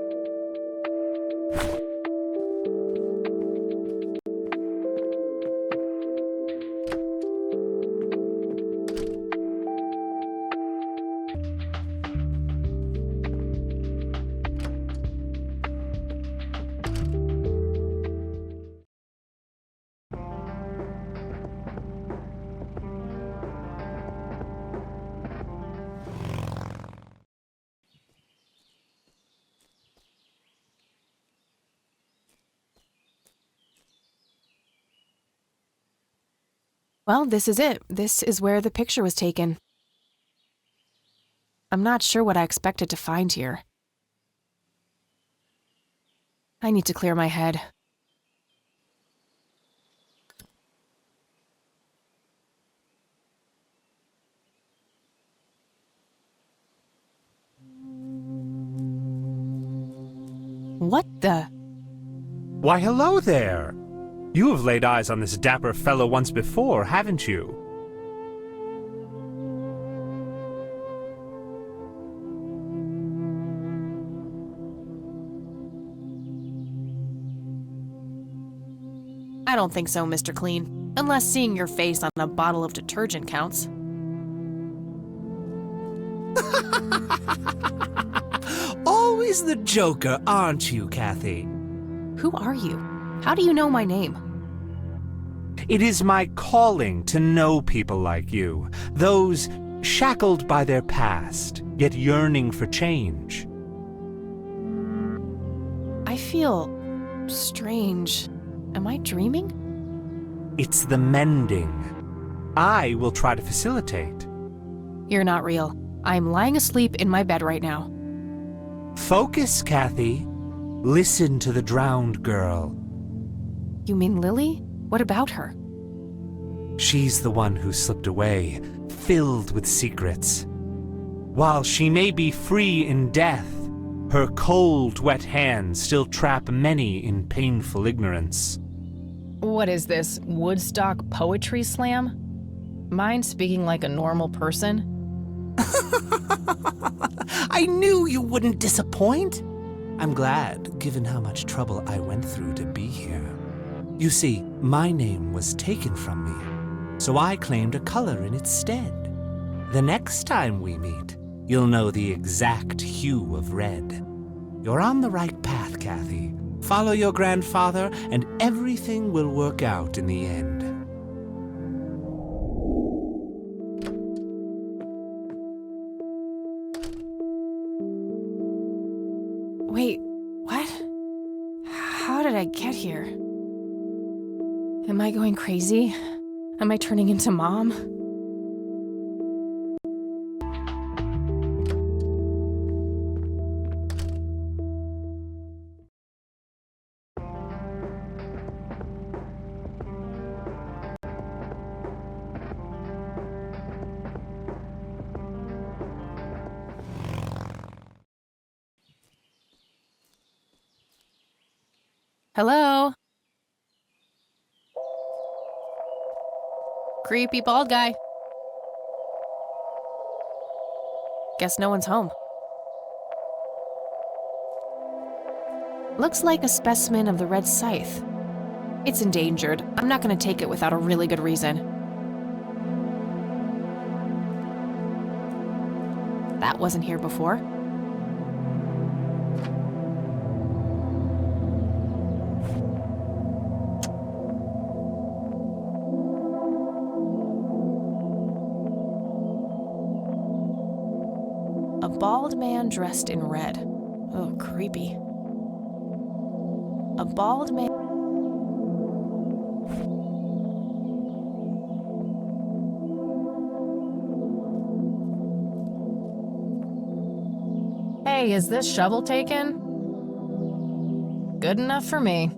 Well, this is it. This is where the picture was taken. I'm not sure what I expected to find here. I need to clear my head. What the? Why, hello there! You have laid eyes on this dapper fellow once before, haven't you? I don't think so, Mr. Clean. Unless seeing your face on a bottle of detergent counts. Always the joker, aren't you, Kathy? Who are you? How do you know my name? It is my calling to know people like you, those shackled by their past, yet yearning for change. I feel strange. Am I dreaming? It's the mending. I will try to facilitate. You're not real. I'm lying asleep in my bed right now. Focus, Kathy. Listen to the drowned girl. You mean Lily? What about her? She's the one who slipped away, filled with secrets. While she may be free in death, her cold, wet hands still trap many in painful ignorance. What is this, Woodstock poetry slam? Mind speaking like a normal person? I knew you wouldn't disappoint. I'm glad, given how much trouble I went through to be here. You see, my name was taken from me, so I claimed a color in its stead. The next time we meet, you'll know the exact hue of red. You're on the right path, Kathy. Follow your grandfather, and everything will work out in the end. Wait, what? How did I get here? Am I going crazy? Am I turning into Mom? Hello? Creepy bald guy. Guess no one's home. Looks like a specimen of the red scythe. It's endangered. I'm not gonna take it without a really good reason. That wasn't here before. A bald man dressed in red. Oh, creepy. A bald man. Hey, is this shovel taken? Good enough for me.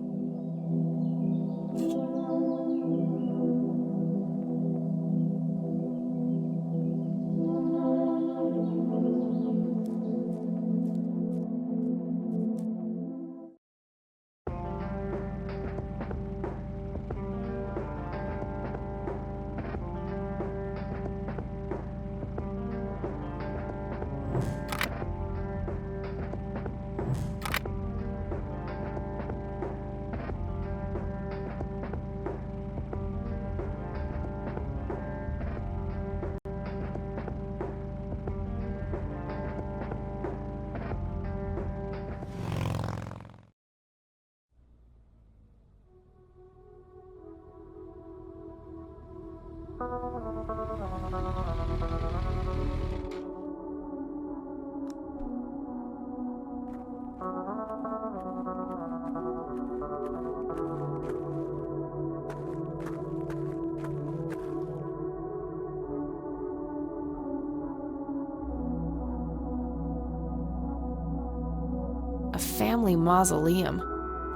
A family mausoleum.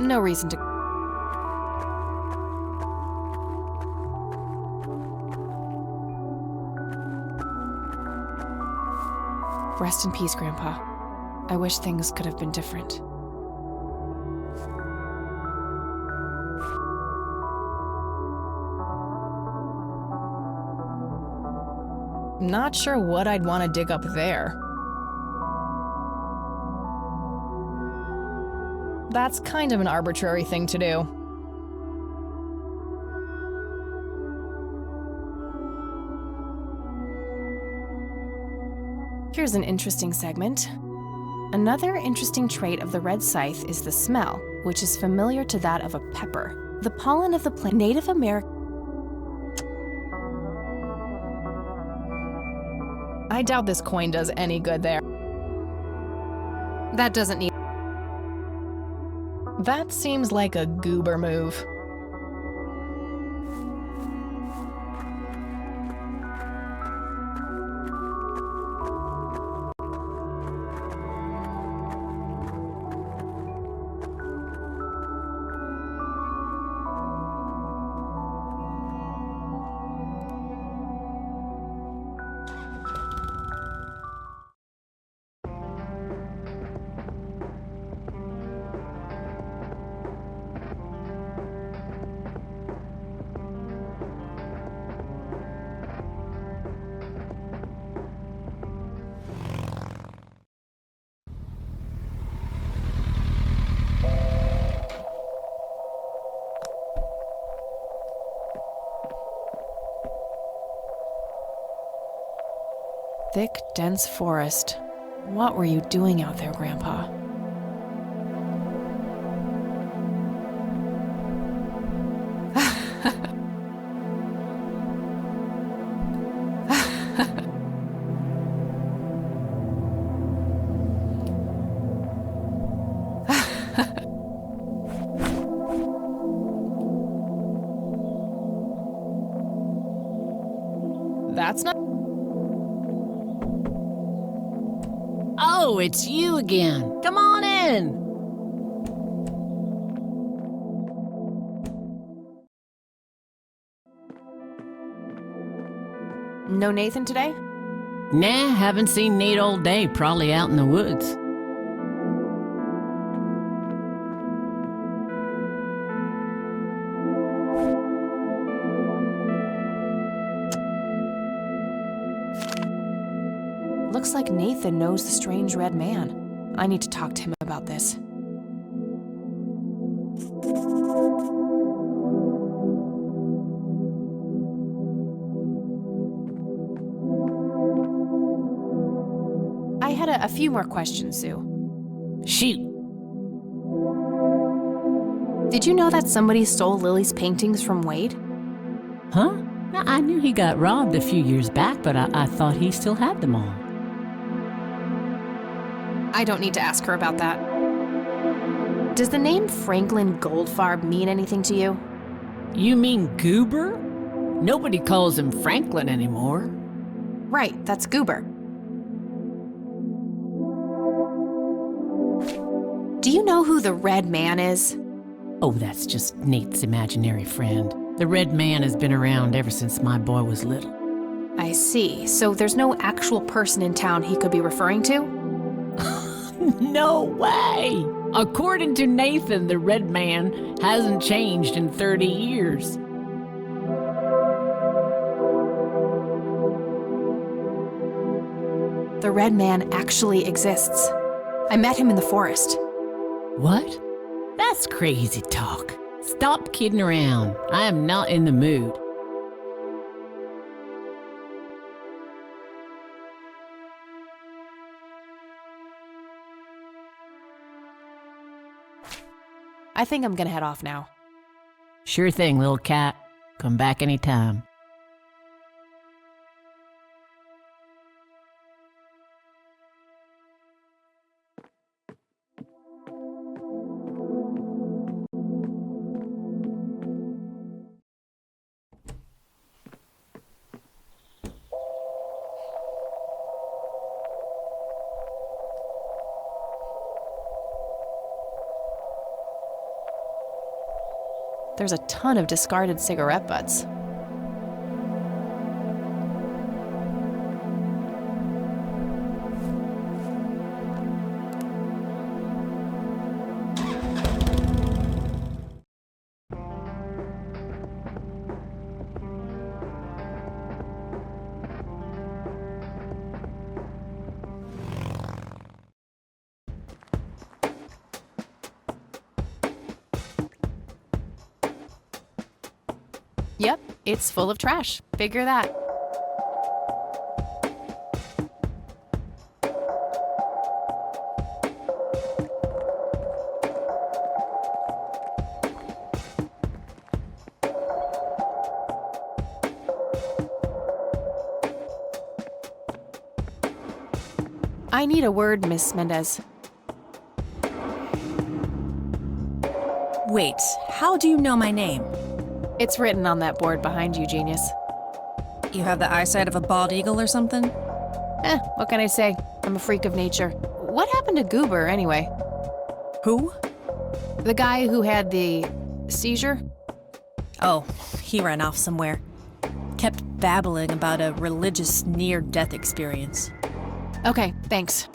No reason to... Rest in peace, Grandpa. I wish things could have been different. Not sure what I'd want to dig up there. That's kind of an arbitrary thing to do. Here's an interesting segment. Another interesting trait of the red scythe is the smell, which is familiar to that of a pepper. The pollen of the plant Native American... I doubt this coin does any good there. That doesn't need... That seems like a goober move. Thick, dense forest. What were you doing out there, Grandpa? That's not... Oh, it's you again. Come on in. No Nathan today? Nah, haven't seen Nate all day, probably out in the woods. Looks like Nathan knows the strange red man. I need to talk to him about this. I had a few more questions, Sue. Shoot. Did you know that somebody stole Lily's paintings from Wade? Huh? I knew he got robbed a few years back, but I thought he still had them all. I don't need to ask her about that. Does the name Franklin Goldfarb mean anything to you? You mean Goober? Nobody calls him Franklin anymore. Right, that's Goober. Do you know who the Red Man is? Oh, that's just Nate's imaginary friend. The Red Man has been around ever since my boy was little. I see. So there's no actual person in town he could be referring to? No way! According to Nathan, the Red Man hasn't changed in 30 years. The Red Man actually exists. I met him in the forest. What? That's crazy talk. Stop kidding around. I am not in the mood. I think I'm gonna head off now. Sure thing, little cat. Come back anytime. There's a ton of discarded cigarette butts. Yep, it's full of trash. Figure that. I need a word, Miss Mendez. Wait, how do you know my name? It's written on that board behind you, genius. You have the eyesight of a bald eagle or something? What can I say? I'm a freak of nature. What happened to Goober, anyway? Who? The guy who had the seizure? Oh, he ran off somewhere. Kept babbling about a religious near-death experience. Okay, thanks.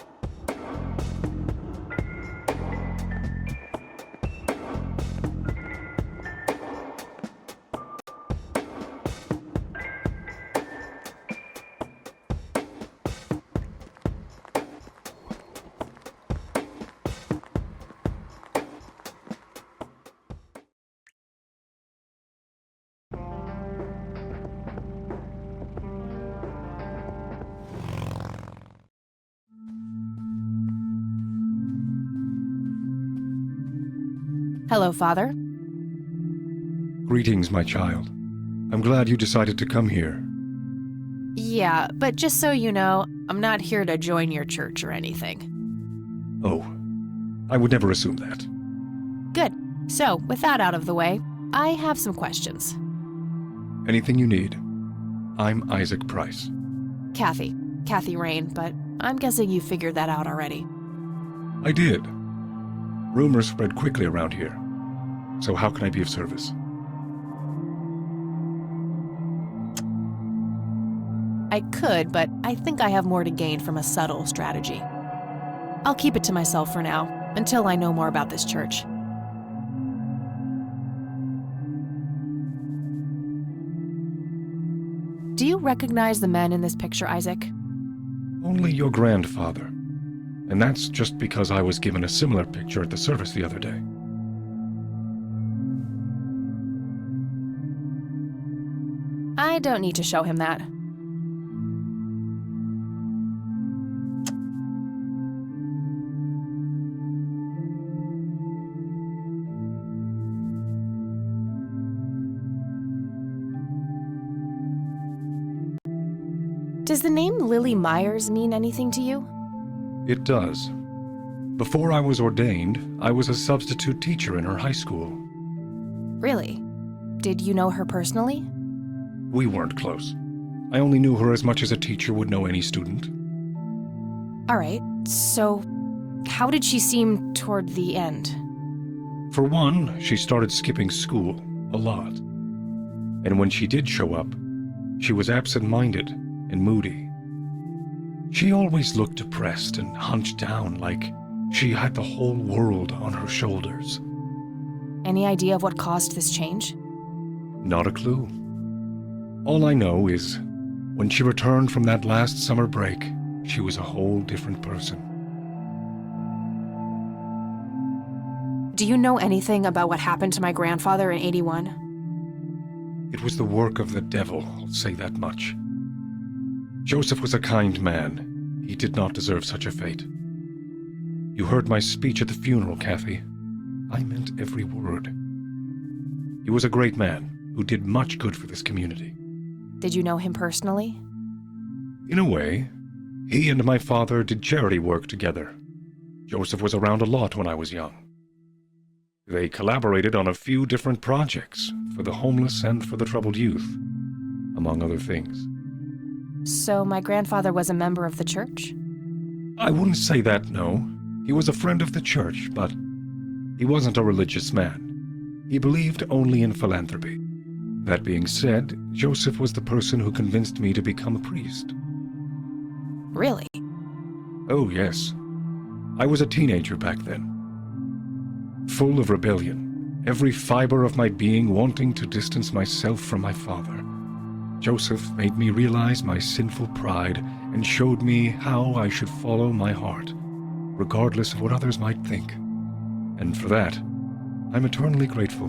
Hello, Father. Greetings, my child. I'm glad you decided to come here. Yeah, but just so you know, I'm not here to join your church or anything. Oh, I would never assume that. Good. So, with that out of the way, I have some questions. Anything you need. I'm Isaac Price. Kathy Rain, but I'm guessing you figured that out already. I did. Rumors spread quickly around here. So how can I be of service? I could, but I think I have more to gain from a subtle strategy. I'll keep it to myself for now, until I know more about this church. Do you recognize the men in this picture, Isaac? Only your grandfather. And that's just because I was given a similar picture at the service the other day. I don't need to show him that. Does the name Lily Myers mean anything to you? It does. Before I was ordained, I was a substitute teacher in her high school. Really? Did you know her personally? We weren't close. I only knew her as much as a teacher would know any student. All right, so how did she seem toward the end? For one, she started skipping school a lot. And when she did show up, she was absent-minded and moody. She always looked depressed and hunched down like she had the whole world on her shoulders. Any idea of what caused this change? Not a clue. All I know is, when she returned from that last summer break, she was a whole different person. Do you know anything about what happened to my grandfather in '81? It was the work of the devil, I'll say that much. Joseph was a kind man. He did not deserve such a fate. You heard my speech at the funeral, Kathy. I meant every word. He was a great man who did much good for this community. Did you know him personally? In a way, he and my father did charity work together. Joseph was around a lot when I was young. They collaborated on a few different projects for the homeless and for the troubled youth, among other things. So my grandfather was a member of the church? I wouldn't say that, no. He was a friend of the church, but he wasn't a religious man. He believed only in philanthropy. That being said, Joseph was the person who convinced me to become a priest. Really? Oh, yes. I was a teenager back then. Full of rebellion, every fiber of my being wanting to distance myself from my father. Joseph made me realize my sinful pride and showed me how I should follow my heart, regardless of what others might think. And for that, I'm eternally grateful.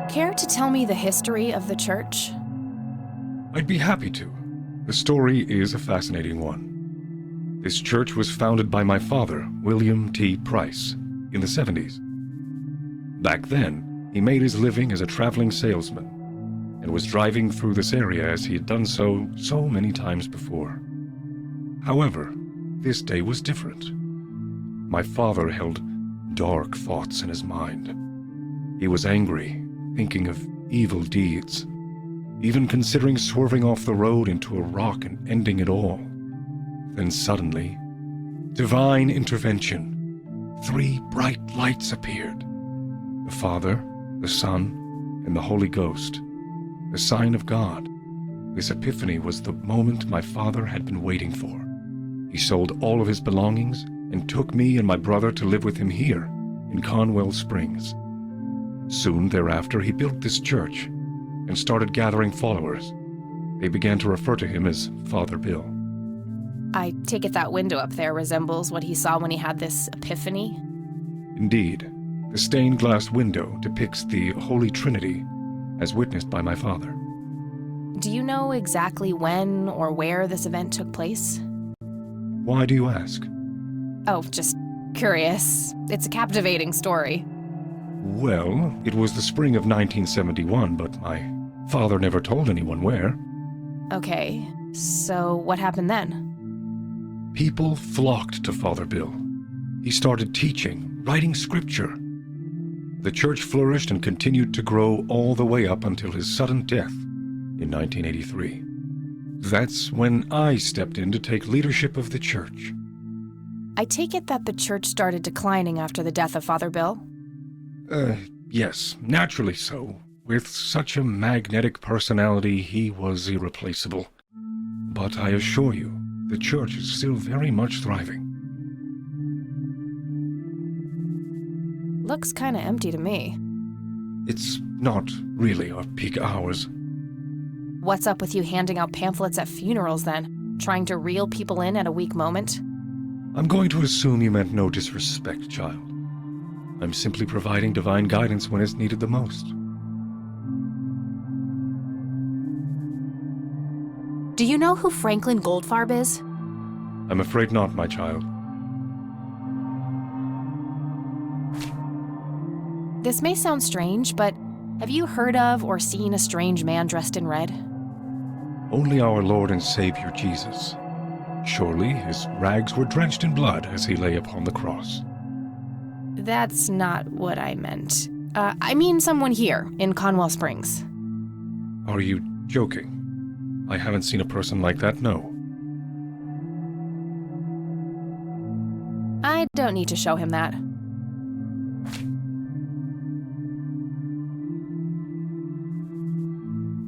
Care to tell me the history of the church? I'd be happy to. The story is a fascinating one. This church was founded by my father, William T. Price, in the 70s. Back then, he made his living as a traveling salesman and was driving through this area as he had done so many times before. However, this day was different. My father held dark thoughts in his mind. He was angry, thinking of evil deeds, even considering swerving off the road into a rock and ending it all. Then suddenly, divine intervention. 3 bright lights appeared. The Father, the Son, and the Holy Ghost. The sign of God. This epiphany was the moment my father had been waiting for. He sold all of his belongings and took me and my brother to live with him here in Conwell Springs. Soon thereafter, he built this church and started gathering followers. They began to refer to him as Father Bill. I take it that window up there resembles what he saw when he had this epiphany? Indeed, the stained glass window depicts the Holy Trinity as witnessed by my father. Do you know exactly when or where this event took place? Why do you ask? Oh, just curious. It's a captivating story. Well, it was the spring of 1971, but my father never told anyone where. Okay, so what happened then? People flocked to Father Bill. He started teaching, writing scripture. The church flourished and continued to grow all the way up until his sudden death in 1983. That's when I stepped in to take leadership of the church. I take it that the church started declining after the death of Father Bill? Yes, naturally so. With such a magnetic personality, he was irreplaceable. But I assure you, the church is still very much thriving. Looks kinda empty to me. It's not really our peak hours. What's up with you handing out pamphlets at funerals then? Trying to reel people in at a weak moment? I'm going to assume you meant no disrespect, child. I'm simply providing divine guidance when it's needed the most. Do you know who Franklin Goldfarb is? I'm afraid not, my child. This may sound strange, but have you heard of or seen a strange man dressed in red? Only our Lord and Savior Jesus. Surely his rags were drenched in blood as he lay upon the cross. That's not what I meant. I mean someone here, in Conwell Springs. Are you joking? I haven't seen a person like that, no. I don't need to show him that.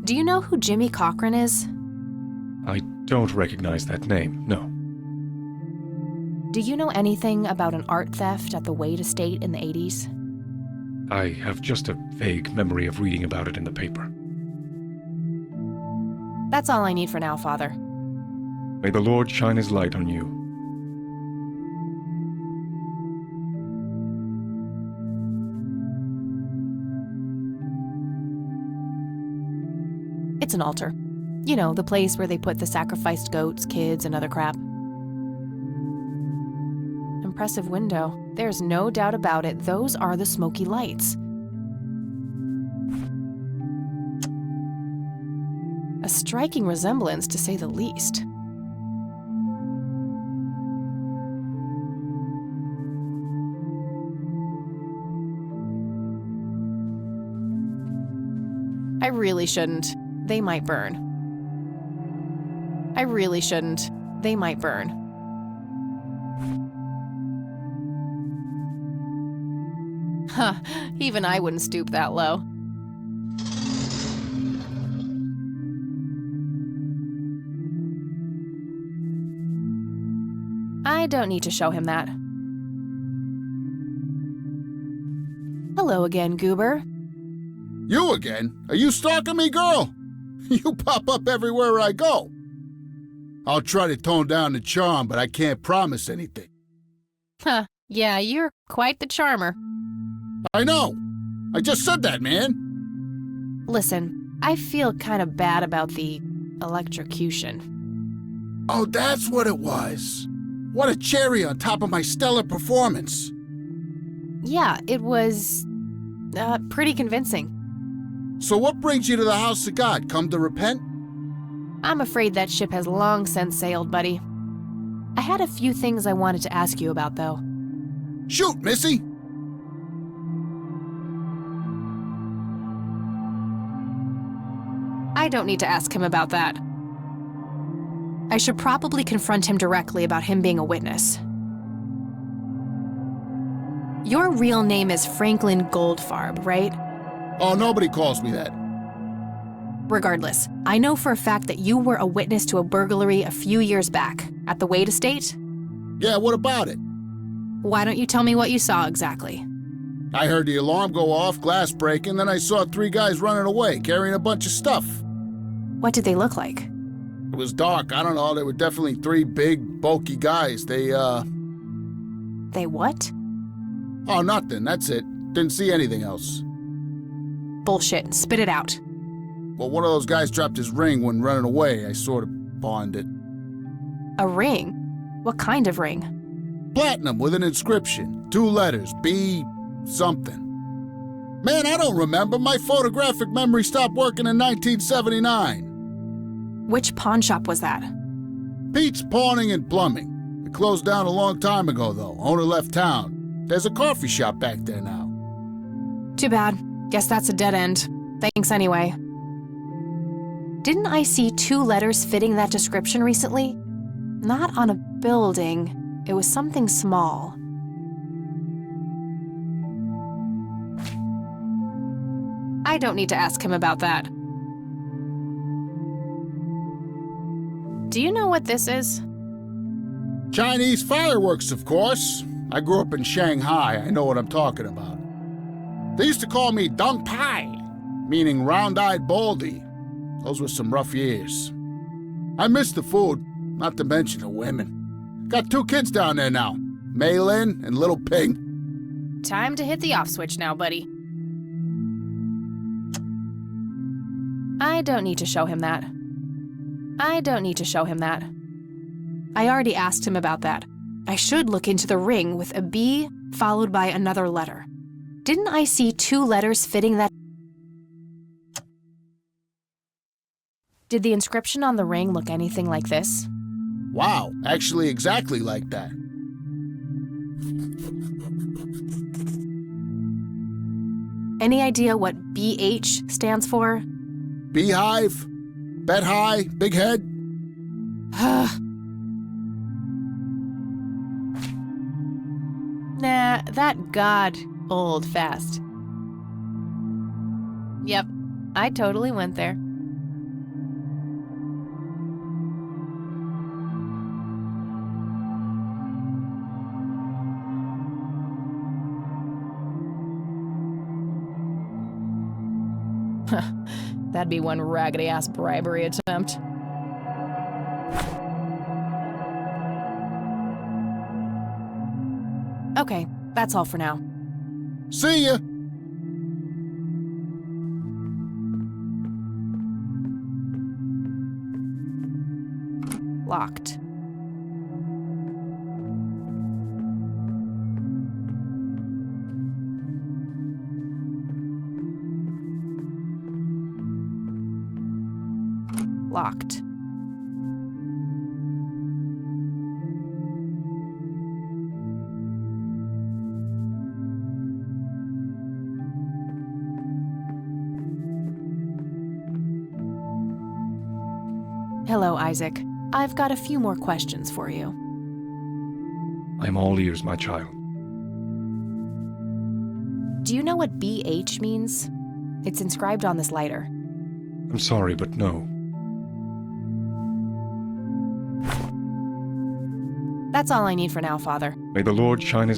Do you know who Jimmy Cochran is? I don't recognize that name, no. Do you know anything about an art theft at the Wade Estate in the 80s? I have just a vague memory of reading about it in the paper. That's all I need for now, Father. May the Lord shine his light on you. It's an altar. You know, the place where they put the sacrificed goats, kids, and other crap. Impressive window. There's no doubt about it. Those are the smoky lights. A striking resemblance, to say the least. I really shouldn't. They might burn. I really shouldn't. They might burn. Huh, even I wouldn't stoop that low. I don't need to show him that. Hello again, Goober. You again? Are you stalking me, girl? You pop up everywhere I go. I'll try to tone down the charm, but I can't promise anything. Huh, yeah, you're quite the charmer. I know. I just said that, man. Listen, I feel kind of bad about the electrocution. Oh, that's what it was. What a cherry on top of my stellar performance. Yeah, it was pretty convincing. So what brings you to the house of God? Come to repent? I'm afraid that ship has long since sailed, buddy. I had a few things I wanted to ask you about, though. Shoot, Missy! I don't need to ask him about that. I should probably confront him directly about him being a witness. Your real name is Franklin Goldfarb, right? Oh, nobody calls me that. Regardless, I know for a fact that you were a witness to a burglary a few years back at the Wade estate. Yeah, what about it? Why don't you tell me what you saw exactly? I heard the alarm go off, glass breaking, then I saw 3 guys running away, carrying a bunch of stuff. What did they look like? It was dark, I don't know, they were definitely 3 big, bulky guys. They what? Oh, nothing, that's it. Didn't see anything else. Bullshit, spit it out. Well, one of those guys dropped his ring when running away. I sort of pawned it. A ring? What kind of ring? Platinum with an inscription. 2 letters, B something. Man, I don't remember. My photographic memory stopped working in 1979. Which pawn shop was that? Pete's Pawning and Plumbing. It closed down a long time ago, though. Owner left town. There's a coffee shop back there now. Too bad. Guess that's a dead end. Thanks anyway. Didn't I see 2 letters fitting that description recently? Not on a building. It was something small. I don't need to ask him about that. Do you know what this is? Chinese fireworks, of course. I grew up in Shanghai. I know what I'm talking about. They used to call me Dong Pai, meaning round-eyed baldy. Those were some rough years. I miss the food, not to mention the women. Got 2 kids down there now, Mei Lin and little Ping. Time to hit the off switch now, buddy. I don't need to show him that. I don't need to show him that. I already asked him about that. I should look into the ring with a B followed by another letter. Didn't I see 2 letters fitting that? Did the inscription on the ring look anything like this? Wow, actually exactly like that. Any idea what BH stands for? Beehive? Bet high? Big head? Nah, that god old fast. Yep, I totally went there. That'd be one raggedy-ass bribery attempt. Okay, that's all for now. See ya! Locked. Locked. Hello, Isaac. I've got a few more questions for you. I'm all ears, my child. Do you know what BH means? It's inscribed on this lighter. I'm sorry, but no. That's all I need for now, Father. May the Lord shine his...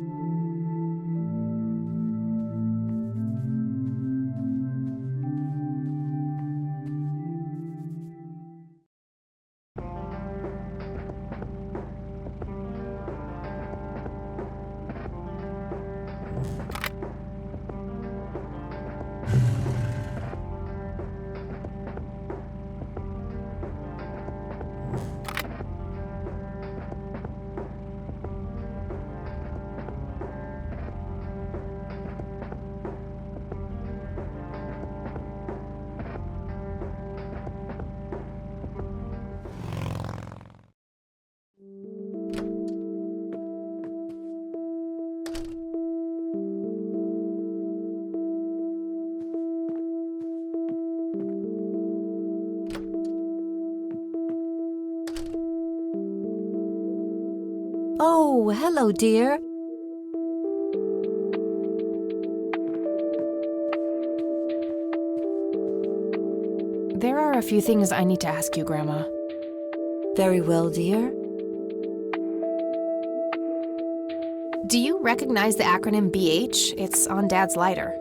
Oh, hello, dear. There are a few things I need to ask you, Grandma. Very well, dear. Do you recognize the acronym BH? It's on Dad's lighter.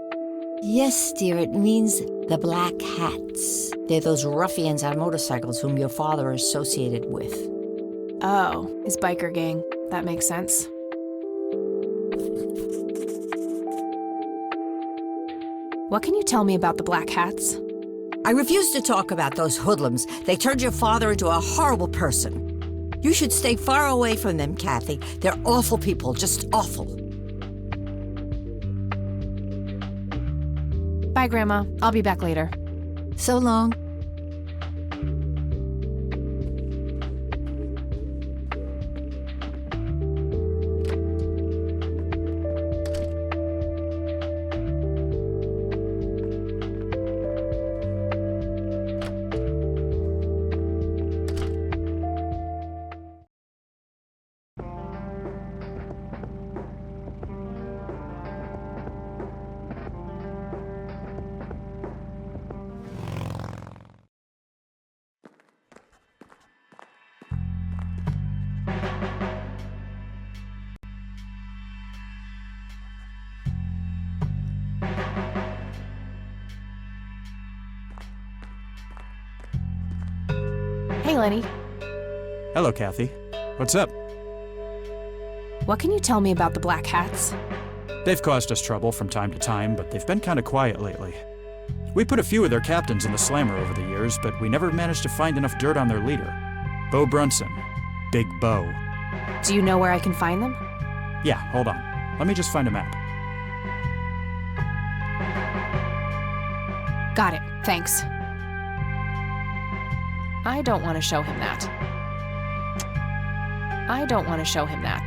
Yes, dear, it means the Black Hats. They're those ruffians on motorcycles whom your father is associated with. Oh, his biker gang. That makes sense. What can you tell me about the Black Hats? I refuse to talk about those hoodlums. They turned your father into a horrible person. You should stay far away from them, Kathy. They're awful people, just awful. Bye, Grandma. I'll be back later. So long. Hey, Lenny. Hello, Kathy. What's up? What can you tell me about the Black Hats? They've caused us trouble from time to time, but they've been kind of quiet lately. We put a few of their captains in the slammer over the years, but we never managed to find enough dirt on their leader. Bo Brunson. Big Bo. Do you know where I can find them? Yeah, hold on. Let me just find a map. Got it. Thanks. I don't want to show him that. I don't want to show him that.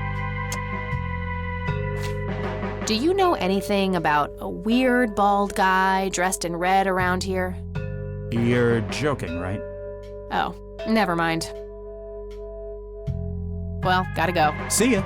Do you know anything about a weird bald guy dressed in red around here? You're joking, right? Oh, never mind. Well, gotta go. See ya.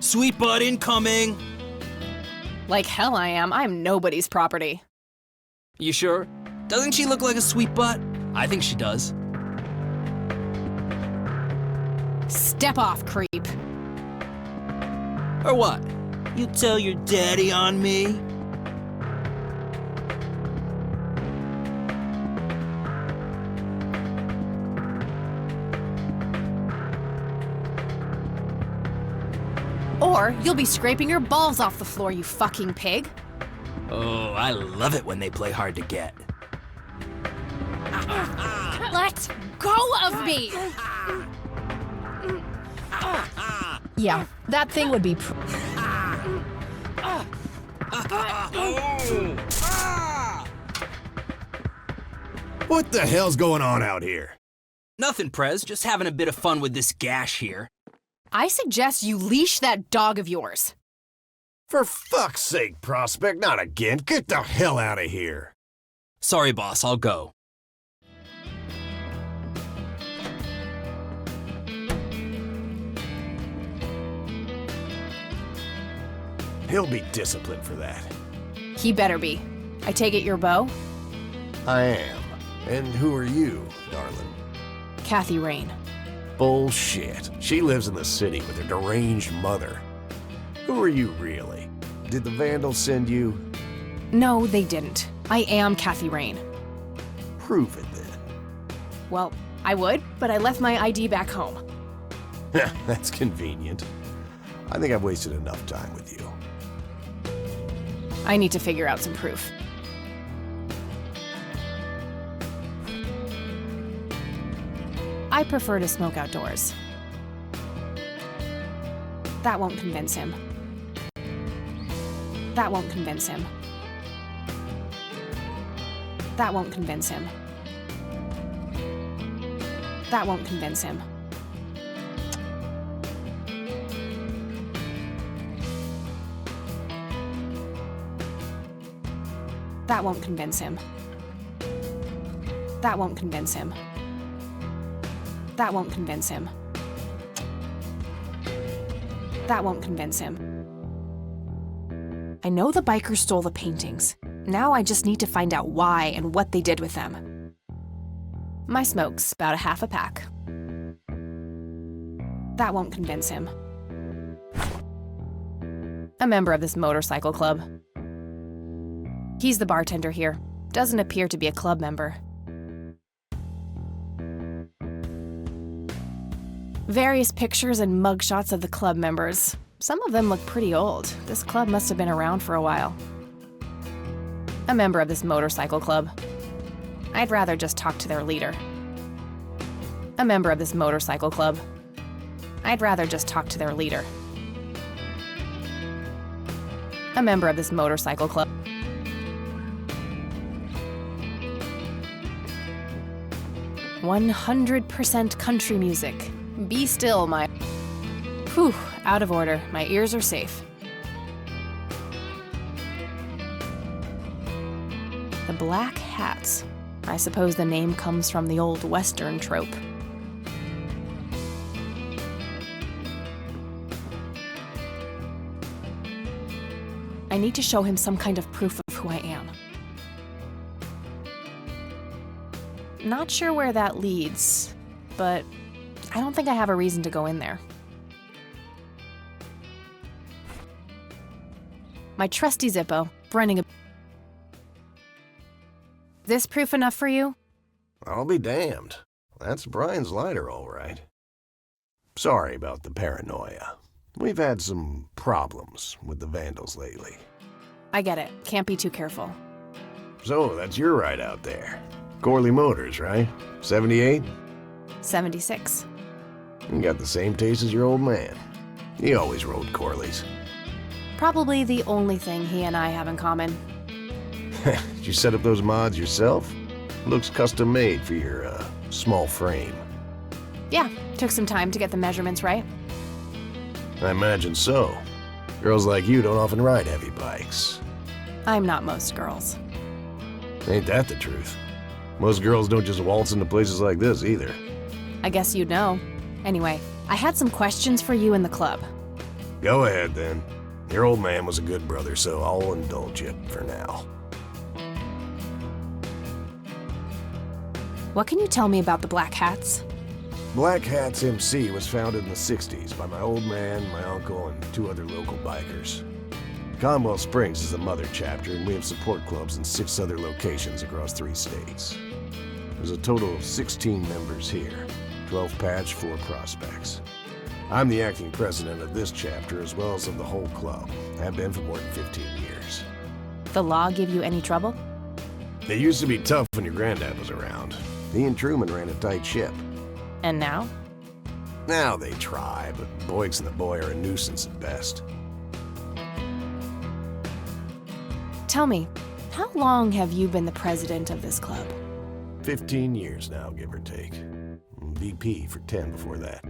Sweet butt incoming! Like hell I am. I'm nobody's property. You sure? Doesn't she look like a sweet butt? I think she does. Step off, creep. Or what? You tell your daddy on me? Or you'll be scraping your balls off the floor, you fucking pig. Oh, I love it when they play hard to get. Let go of me! Yeah, that thing would be What the hell's going on out here? Nothing, Prez. Just having a bit of fun with this gash here. I suggest you leash that dog of yours. For fuck's sake, Prospect, not again. Get the hell out of here. Sorry, boss, I'll go. He'll be disciplined for that. He better be. I take it your beau? I am. And who are you, darling? Kathy Rain. Bullshit. She lives in the city with her deranged mother. Who are you really? Did the Vandals send you? No, they didn't. I am Kathy Rain. Prove it then. Well, I would, but I left my ID back home. That's convenient. I think I've wasted enough time with you. I need to figure out some proof. I prefer to smoke outdoors. That won't convince him. That won't convince him. That won't convince him. That won't convince him. That won't convince him. That won't convince him. That won't convince him. That won't convince him. I know the bikers stole the paintings. Now I just need to find out why and what they did with them. My smoke's about a half a pack. That won't convince him. A member of this motorcycle club. He's the bartender here. Doesn't appear to be a club member. Various pictures and mugshots of the club members. Some of them look pretty old. This club must have been around for a while. A member of this motorcycle club. I'd rather just talk to their leader. A member of this motorcycle club. I'd rather just talk to their leader. A member of this motorcycle club. "100% country music. Be still, my..." Whew, out of order. My ears are safe. The Black Hats. I suppose the name comes from the old Western trope. I need to show him some kind of proof of who I am. Not sure where that leads, but I don't think I have a reason to go in there. My trusty Zippo, running a... This proof enough for you? I'll be damned. That's Brian's lighter, all right. Sorry about the paranoia. We've had some problems with the Vandals lately. I get it. Can't be too careful. So, that's your ride out there. Corley Motors, right? 78? 76. You got the same taste as your old man. He always rode Corleys. Probably the only thing he and I have in common. Did you set up those mods yourself? Looks custom made for your, small frame. Yeah, took some time to get the measurements right. I imagine so. Girls like you don't often ride heavy bikes. I'm not most girls. Ain't that the truth? Most girls don't just waltz into places like this either. I guess you'd know. Anyway, I had some questions for you in the club. Go ahead, then. Your old man was a good brother, so I'll indulge you for now. What can you tell me about the Black Hats? Black Hats MC was founded in the 60s by my old man, my uncle, and 2 other local bikers. Conwell Springs is the mother chapter, and we have support clubs in 6 other locations across 3 states. There's a total of 16 members here, 12 patch, 4 prospects. I'm the acting president of this chapter as well as of the whole club. Have been for more than 15 years. The law give you any trouble? It used to be tough when your granddad was around. He and Truman ran a tight ship. And now? Now they try, but Boyks and the boy are a nuisance at best. Tell me, how long have you been the president of this club? 15 years now, give or take. VP for 10 before that.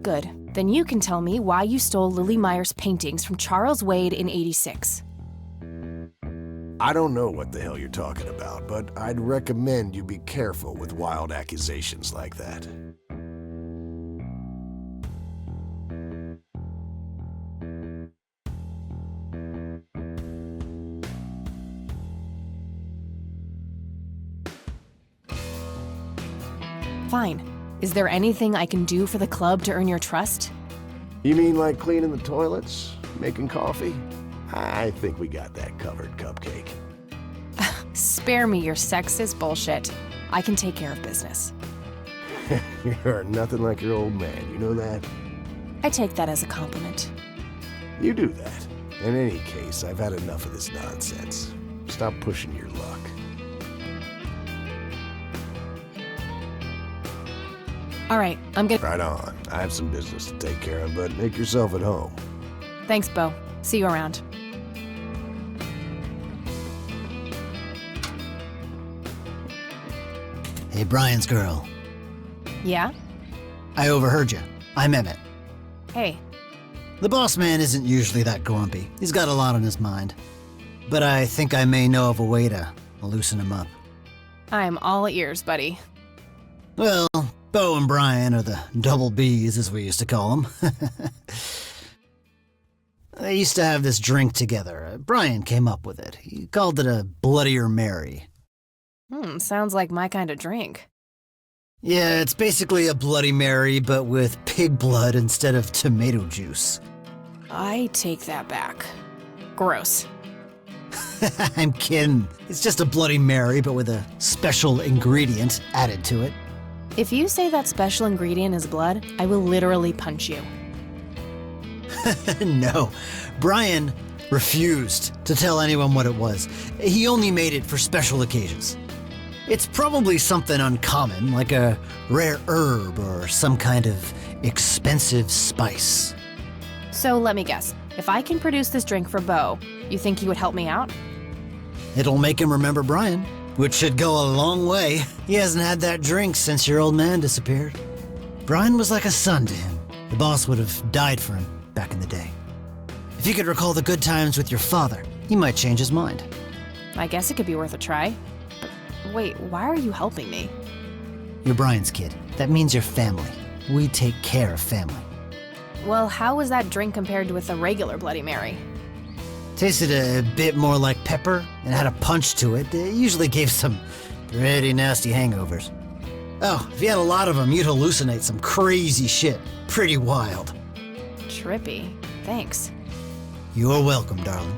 Good. Then you can tell me why you stole Lily Meyer's paintings from Charles Wade in '86. I don't know what the hell you're talking about, but I'd recommend you be careful with wild accusations like that. Fine. Is there anything I can do for the club to earn your trust? You mean like cleaning the toilets? Making coffee? I think we got that covered, Cupcake. Spare me your sexist bullshit. I can take care of business. You're nothing like your old man, you know that? I take that as a compliment. You do that. In any case, I've had enough of this nonsense. Stop pushing your luck. All right, I'm good. Right on. I have some business to take care of, but make yourself at home. Thanks, Bo. See you around. Hey, Brian's girl. Yeah? I overheard you. I'm Emmett. Hey. The boss man isn't usually that grumpy. He's got a lot on his mind. But I think I may know of a way to loosen him up. I'm all ears, buddy. Well, Bo and Brian are the double Bs, as we used to call them. They used to have this drink together. Brian came up with it. He called it a Bloodier Mary. Sounds like my kind of drink. Yeah, it's basically a Bloody Mary, but with pig blood instead of tomato juice. I take that back. Gross. I'm kidding. It's just a Bloody Mary, but with a special ingredient added to it. If you say that special ingredient is blood, I will literally punch you. No, Brian refused to tell anyone what it was. He only made it for special occasions. It's probably something uncommon, like a rare herb or some kind of expensive spice. So let me guess. If I can produce this drink for Bo, you think he would help me out? It'll make him remember Brian, which should go a long way. He hasn't had that drink since your old man disappeared. Brian was like a son to him. The boss would have died for him back in the day. If you could recall the good times with your father, he might change his mind. I guess it could be worth a try. But wait, why are you helping me? You're Brian's kid. That means you're family. We take care of family. Well, how was that drink compared with a regular Bloody Mary? Tasted a bit more like pepper and had a punch to it. It usually gave some pretty nasty hangovers. Oh, if you had a lot of them, you'd hallucinate some crazy shit. Pretty wild. Trippy. Thanks. You're welcome, darling.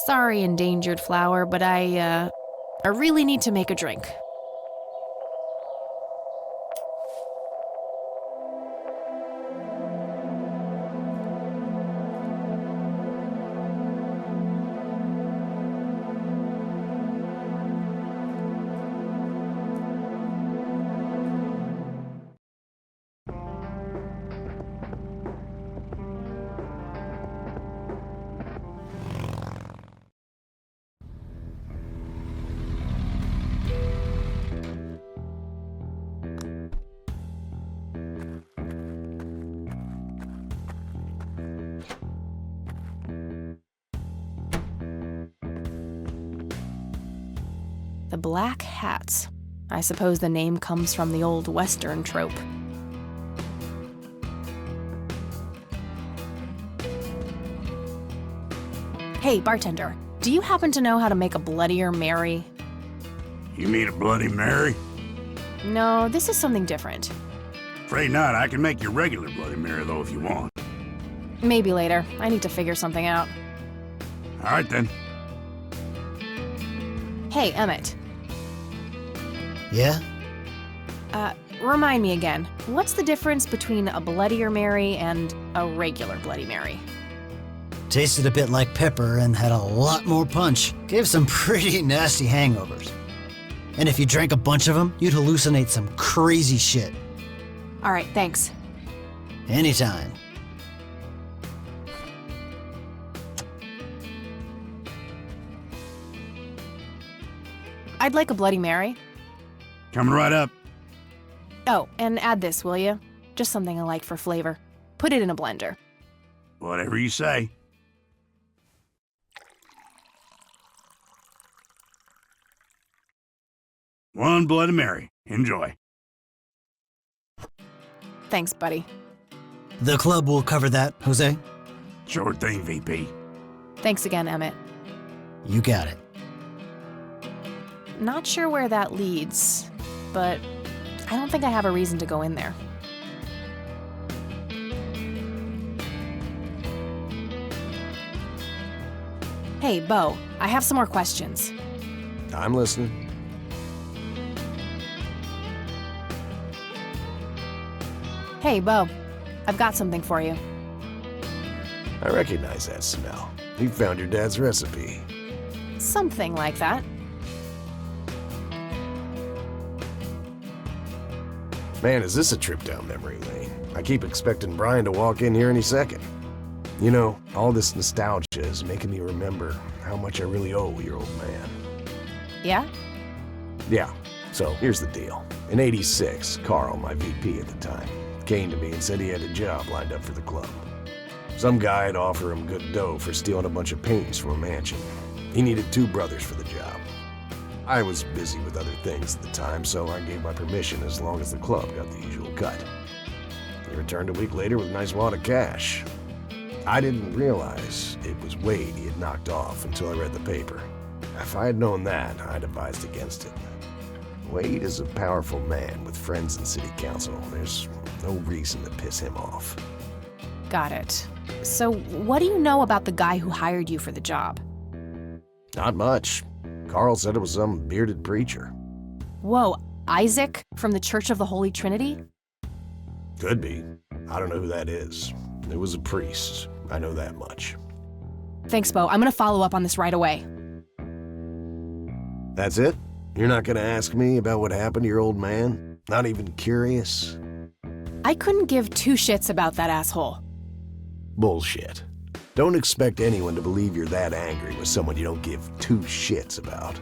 Sorry, endangered flower, but I really need to make a drink. The black hats. I suppose the name comes from the old Western trope. Hey, bartender, do you happen to know how to make a Bloodier Mary? You mean a Bloody Mary? No, this is something different. Afraid not. I can make your regular Bloody Mary, though, if you want. Maybe later. I need to figure something out. All right, then. Hey, Emmett. Yeah? Remind me again, what's the difference between a Bloodier Mary and a regular Bloody Mary? Tasted a bit like pepper and had a lot more punch. Gave some pretty nasty hangovers. And if you drank a bunch of them, you'd hallucinate some crazy shit. All right, thanks. Anytime. I'd like a Bloody Mary. Coming right up. Oh, and add this, will you? Just something I like for flavor. Put it in a blender. Whatever you say. One Bloody Mary. Enjoy. Thanks, buddy. The club will cover that, Jose? Sure thing, VP. Thanks again, Emmett. You got it. Not sure where that leads, but I don't think I have a reason to go in there. Hey, Bo, I have some more questions. I'm listening. Hey, Bo, I've got something for you. I recognize that smell. You found your dad's recipe. Something like that. Man, is this a trip down memory lane. I keep expecting Brian to walk in here any second. You know, all this nostalgia is making me remember how much I really owe your old man. Yeah? Yeah, so here's the deal. In '86, Carl, my VP at the time, came to me and said he had a job lined up for the club. Some guy'd offer him good dough for stealing a bunch of paintings from a mansion. He needed 2 brothers for the job. I was busy with other things at the time, so I gave my permission as long as the club got the usual cut. He returned a week later with a nice wad of cash. I didn't realize it was Wade he had knocked off until I read the paper. If I had known that, I'd advised against it. Wade is a powerful man with friends in city council. There's no reason to piss him off. Got it. So, what do you know about the guy who hired you for the job? Not much. Carl said it was some bearded preacher. Whoa, Isaac from the Church of the Holy Trinity? Could be. I don't know who that is. It was a priest. I know that much. Thanks, Bo. I'm gonna follow up on this right away. That's it? You're not gonna ask me about what happened to your old man? Not even curious? I couldn't give 2 shits about that asshole. Bullshit. Don't expect anyone to believe you're that angry with someone you don't give 2 shits about.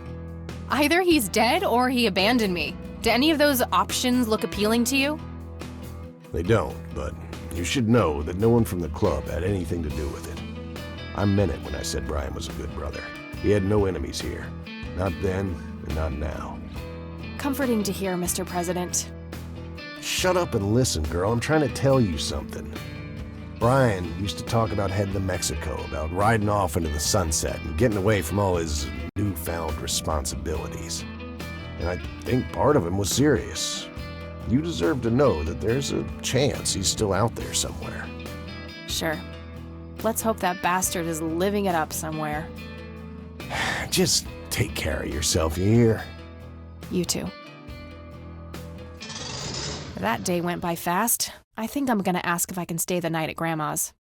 Either he's dead or he abandoned me. Do any of those options look appealing to you? They don't, but you should know that no one from the club had anything to do with it. I meant it when I said Brian was a good brother. He had no enemies here. Not then, and not now. Comforting to hear, Mr. President. Shut up and listen, girl. I'm trying to tell you something. Brian used to talk about heading to Mexico, about riding off into the sunset and getting away from all his newfound responsibilities. And I think part of him was serious. You deserve to know that there's a chance he's still out there somewhere. Sure. Let's hope that bastard is living it up somewhere. Just take care of yourself, you hear? You too. That day went by fast. I think I'm gonna ask if I can stay the night at Grandma's.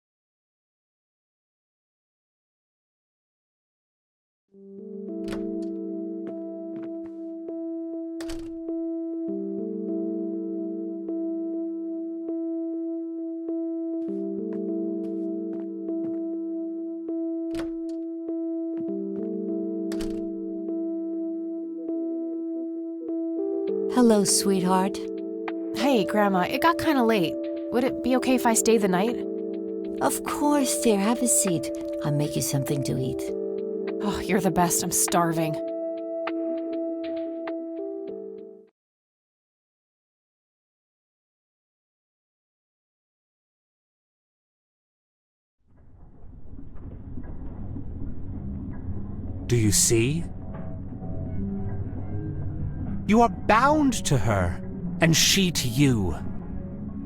Hello, sweetheart. Hey, Grandma, it got kinda late. Would it be okay if I stay the night? Of course, dear. Have a seat. I'll make you something to eat. Oh, you're the best. I'm starving. Do you see? You are bound to her, and she to you.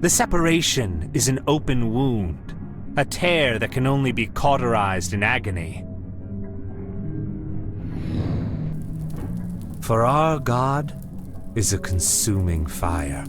The separation is an open wound, a tear that can only be cauterized in agony. For our God is a consuming fire.